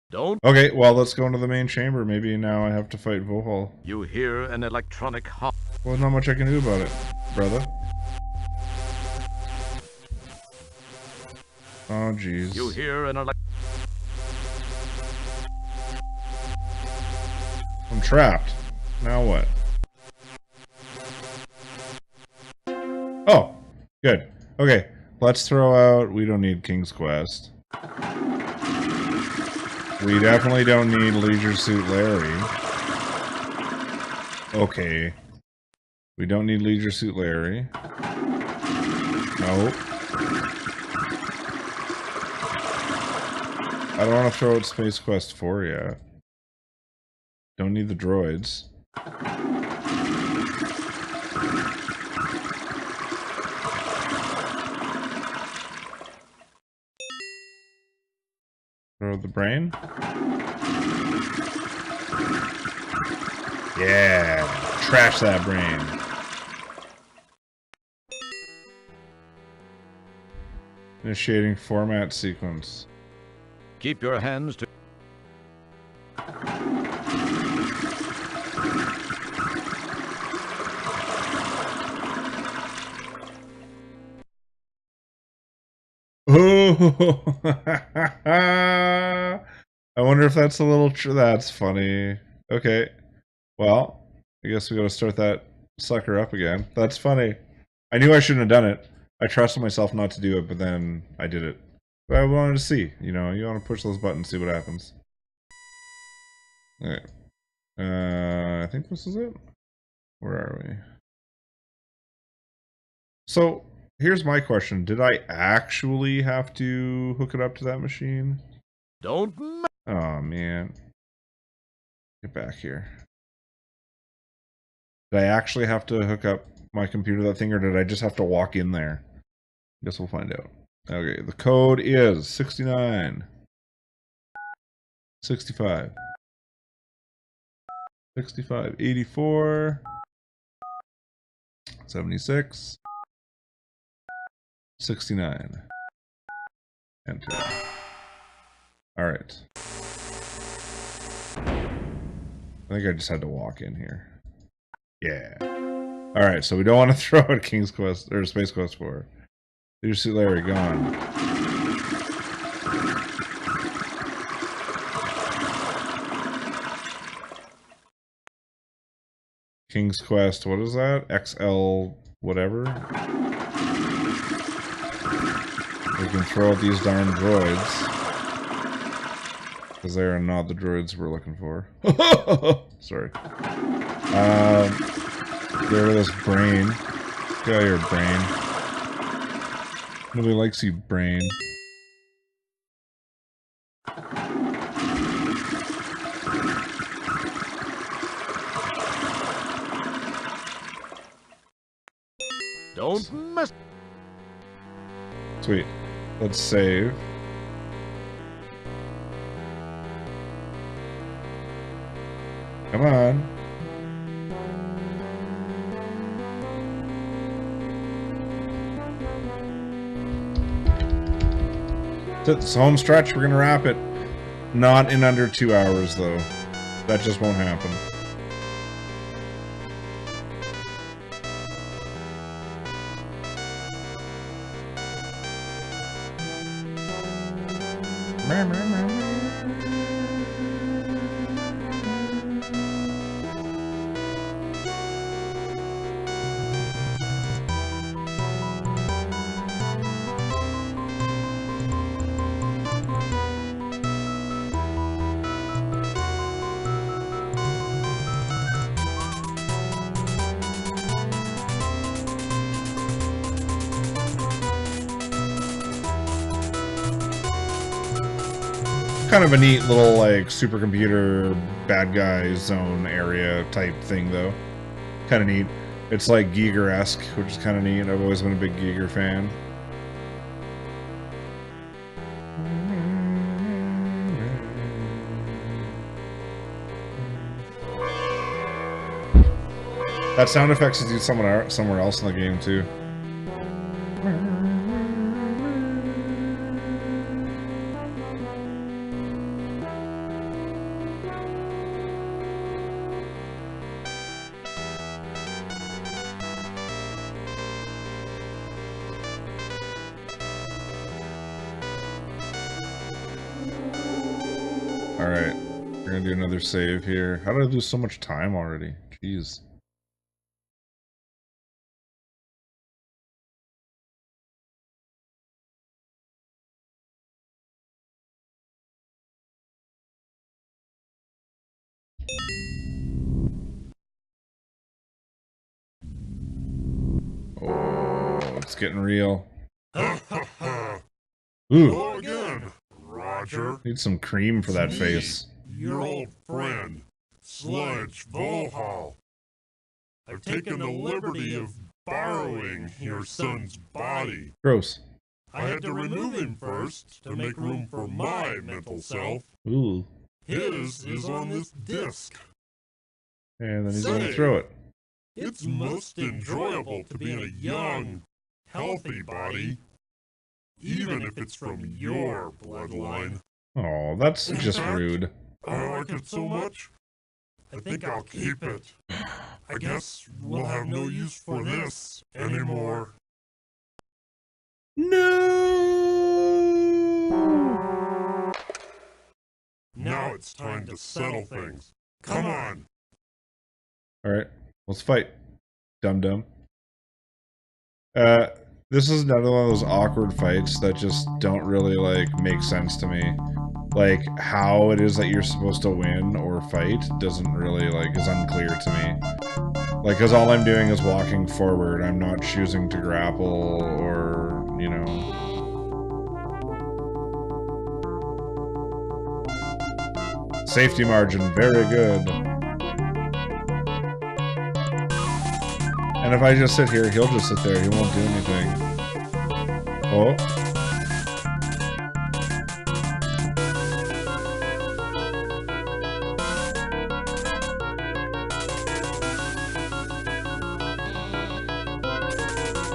Don't. Okay, well, let's go into the main chamber. Maybe now I have to fight Vohal. You hear an electronic hum. Well, there's not much I can do about it, brother. Oh, jeez. You hear an I'm trapped. Now what? Oh, good. Okay, let's throw out... We don't need King's Quest. We definitely don't need Leisure Suit Larry. Okay. We don't need Leisure Suit Larry. Nope. I don't want to throw out Space Quest 4 yet. Don't need the droids. Throw the brain? Yeah! Trash that brain. Initiating format sequence. Keep your hands to. Oh, I wonder if that's a little that's funny. Okay. Well, I guess we gotta start that sucker up again. That's funny. I knew I shouldn't have done it. I trusted myself not to do it, but then I did it. But I wanted to see, you know, you want to push those buttons, see what happens. Okay. I think this is it. Where are we? So, here's my question. Did I actually have to hook it up to that machine? Don't. Oh, man. Get back here. Did I actually have to hook up my computer to that thing, or did I just have to walk in there? Guess we'll find out. Okay, the code is 69, 65, 65, 84, 76, 69. Enter. Alright. I think I just had to walk in here. Yeah. Alright, so we don't want to throw out King's Quest, or Space Quest 4. Leisure Suit Larry, gone. King's Quest, what is that? XL whatever? We can throw out these darn droids. Because they are not the droids we're looking for. Sorry. Get rid of this brain. Get out of your brain. Nobody likes you, brain. Don't mess. Sweet. Let's save. Come on. It's home stretch. We're gonna wrap it. Not in under 2 hours, though. That just won't happen. Kind of a neat little, like, supercomputer bad guy zone area type thing, though. Kind of neat. It's like Giger-esque, which is kind of neat. I've always been a big Giger fan. That sound effects is used somewhere else in the game, too. Alright. We're gonna do another save here. How did I lose so much time already? Jeez. Oh, it's getting real. Ooh. Hello again, Roger. Need some cream for that face. Your old friend, Sludge Volhall. I've taken the liberty of borrowing your son's body. Gross. I had to remove him first to make room for my mental self. Ooh. His is on this disc. And then he's gonna throw it. It's most enjoyable to be in a young, healthy body, even if it's from your bloodline. Oh, that's just rude. I like it so much, I think I'll keep it. I guess we'll have no use for this anymore. No! Now it's time to settle things. Come on! Alright, let's fight. Dum-dum. This is another one of those awkward fights that just don't really, like, make sense to me. Like, how it is that you're supposed to win or fight doesn't really, like, is unclear to me. Like, because all I'm doing is walking forward. I'm not choosing to grapple or, you know... Safety margin, very good. And if I just sit here, he'll just sit there. He won't do anything. Oh.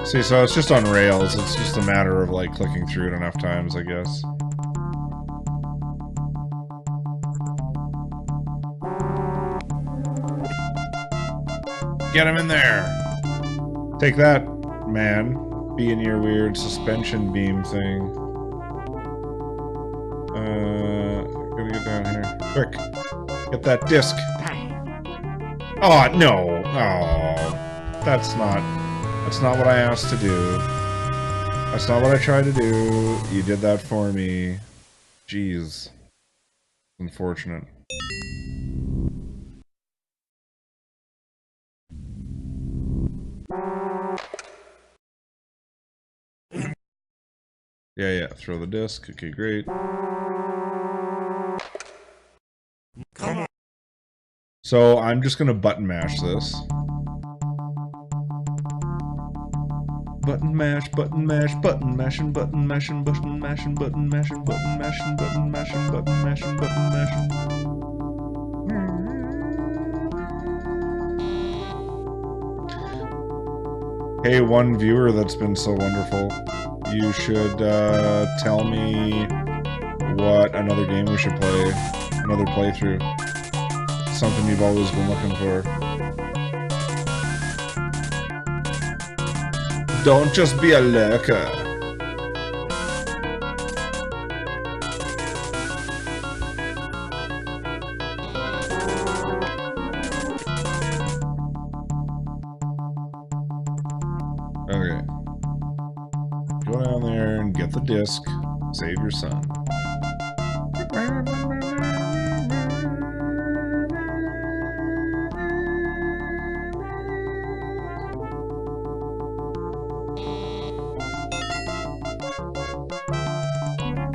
See, so it's just on rails. It's just a matter of, like, clicking through it enough times, I guess. Get him in there! Take that, man. Be in your weird suspension beam thing. Gotta get down here. Quick. Get that disc. Oh, no! Oh. That's not what I asked to do. That's not what I tried to do. You did that for me. Jeez. Unfortunate. Yeah, throw the disc. Okay, great. Come on. So I'm just gonna button mash this. Button mash, button mash, button mashing, button mashing, button mashing, button mashing, button mashing, button mashing, button mashing, button mashing. Hey, one viewer that's been so wonderful. You should tell me what another game we should play. Another playthrough. Something you've always been looking for. Don't just be a lurker. Okay. Go down there and get the disc. Save your son.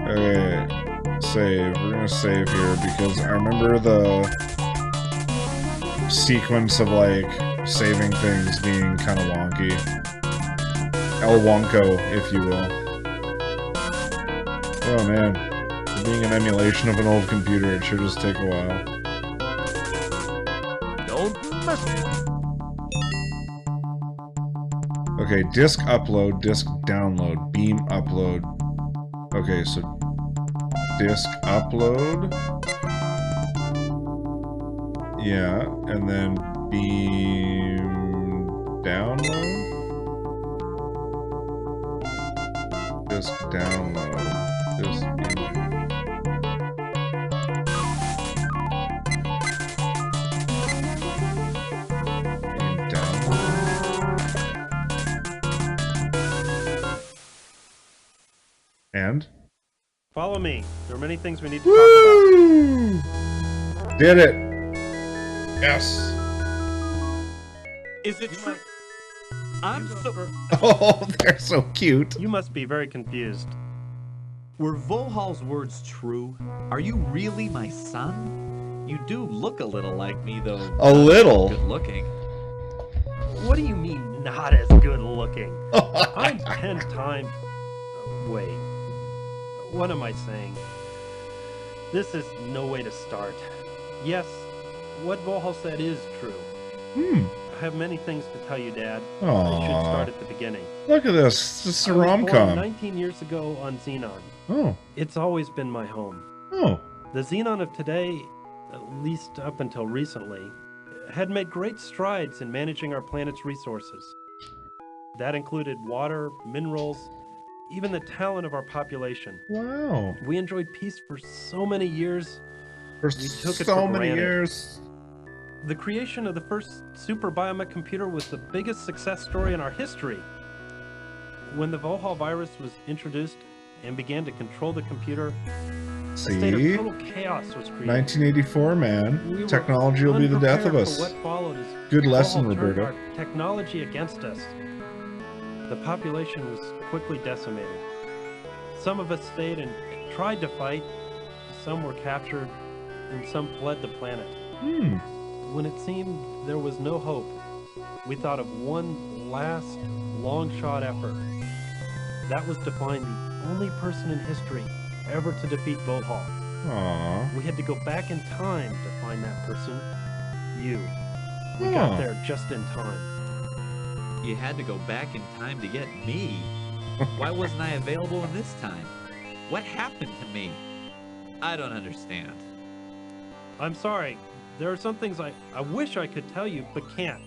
Okay, save. We're gonna save here because I remember the sequence of, like, saving things being kind of wonky. El Wonko, if you will. Oh man, for being an emulation of an old computer, it should just take a while. Don't mess. Okay, disk upload, disk download, beam upload. Okay, so disk upload. Yeah, and then beam download. Disk download. Disk beam. And? Follow me. There are many things we need to talk about. Did it. Yes. Is it true? I'm so... Oh, they're so cute. You must be very confused. Were Volhal's words true? Are you really my son? You do look a little like me, though. A little? Good looking. What do you mean, not as good looking? I'm 10 times... Wait. What am I saying? This is no way to start. Yes, what Volhal said is true. I have many things to tell you, Dad. I should start at the beginning. Look at this. This is a rom-com. I was born 19 years ago on Xenon. Oh. It's always been my home. Oh. The Xenon of today, at least up until recently, had made great strides in managing our planet's resources. That included water, minerals, even the talent of our population. Wow. We enjoyed peace for so many years. We took it so many years. The creation of the first super biomech computer was the biggest success story in our history. When the Volhal virus was introduced and began to control the computer, a state of total chaos was created. 1984, man. Technology will be the death of us. What followed is good lesson, Volhal turned Roberta. our technology against us. The population was quickly decimated. Some of us stayed and tried to fight, some were captured, and some fled the planet. When it seemed there was no hope, we thought of one last long-shot effort. That was to find the only person in history ever to defeat Volhal. Aww. We had to go back in time to find that person. You. We got there just in time. You had to go back in time to get me? Why wasn't I available in this time? What happened to me? I don't understand. I'm sorry. There are some things I wish I could tell you, but can't.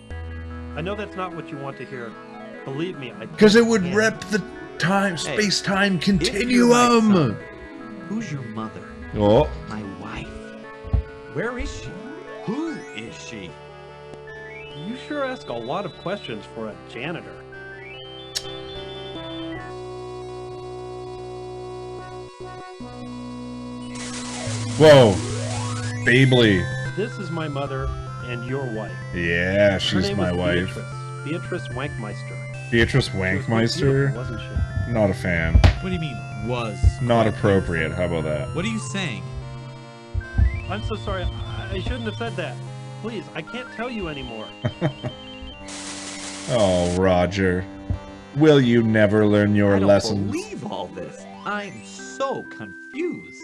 I know that's not what you want to hear. Believe me, I because it would rep the space-time continuum. Who's your mother? Oh. My wife. Where is she? Who is she? You sure ask a lot of questions for a janitor. Whoa. Babely. This is my mother and your wife. Yeah, she's my wife. Beatrice Wankmeister. Beatrice Wankmeister? Wasn't she? Not a fan. What do you mean, was? Not appropriate. How about that? What are you saying? I'm so sorry. I shouldn't have said that. Please, I can't tell you anymore. Oh, Roger. Will you never learn your lessons? I don't believe all this. I'm so confused.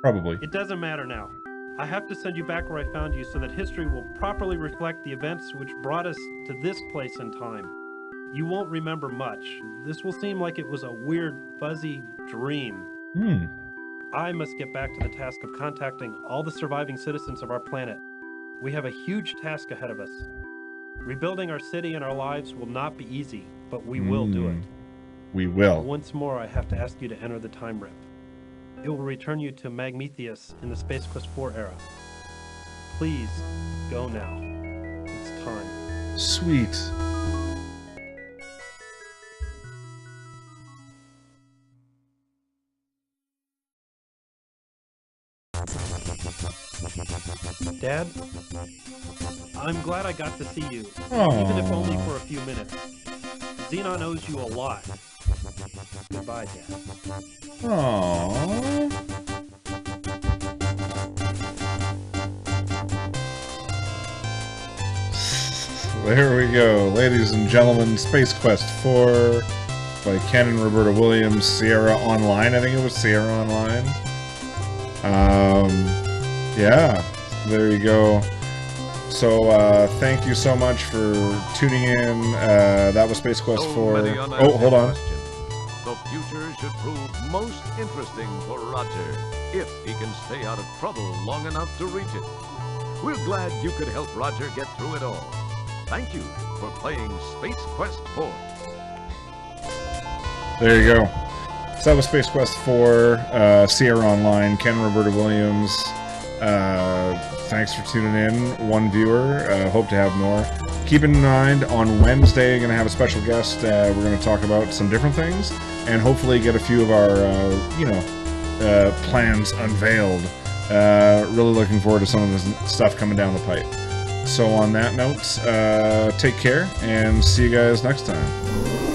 Probably. It doesn't matter now. I have to send you back where I found you so that history will properly reflect the events which brought us to this place in time. You won't remember much. This will seem like it was a weird, fuzzy dream. I must get back to the task of contacting all the surviving citizens of our planet. We have a huge task ahead of us. Rebuilding our city and our lives will not be easy, but we will do it. We will. Once more, I have to ask you to enter the time rip. It will return you to Magmetheus in the Space Quest 4 era. Please, go now. It's time. Sweet. Dad, I'm glad I got to see you, Aww. even if only for a few minutes. Xenon owes you a lot. Goodbye, Dad. Aww. There we go, ladies and gentlemen. Space Quest 4 by Ken and Roberta Williams. Sierra Online, I think it was Sierra Online. Yeah, there you go. So, thank you so much for tuning in. That was Space Quest 4. Oh, hold on. The future should prove most interesting for Roger, if he can stay out of trouble long enough to reach it. We're glad you could help Roger get through it all. Thank you for playing Space Quest 4. There you go. So that was Space Quest 4, Sierra Online, Ken and Roberta Williams. Thanks for tuning in. One viewer. Hope to have more. Keep in mind, on Wednesday, I'm going to have a special guest. We're going to talk about some different things. and hopefully get a few of our, plans unveiled. Really looking forward to some of this stuff coming down the pipe. So on that note, take care, and see you guys next time.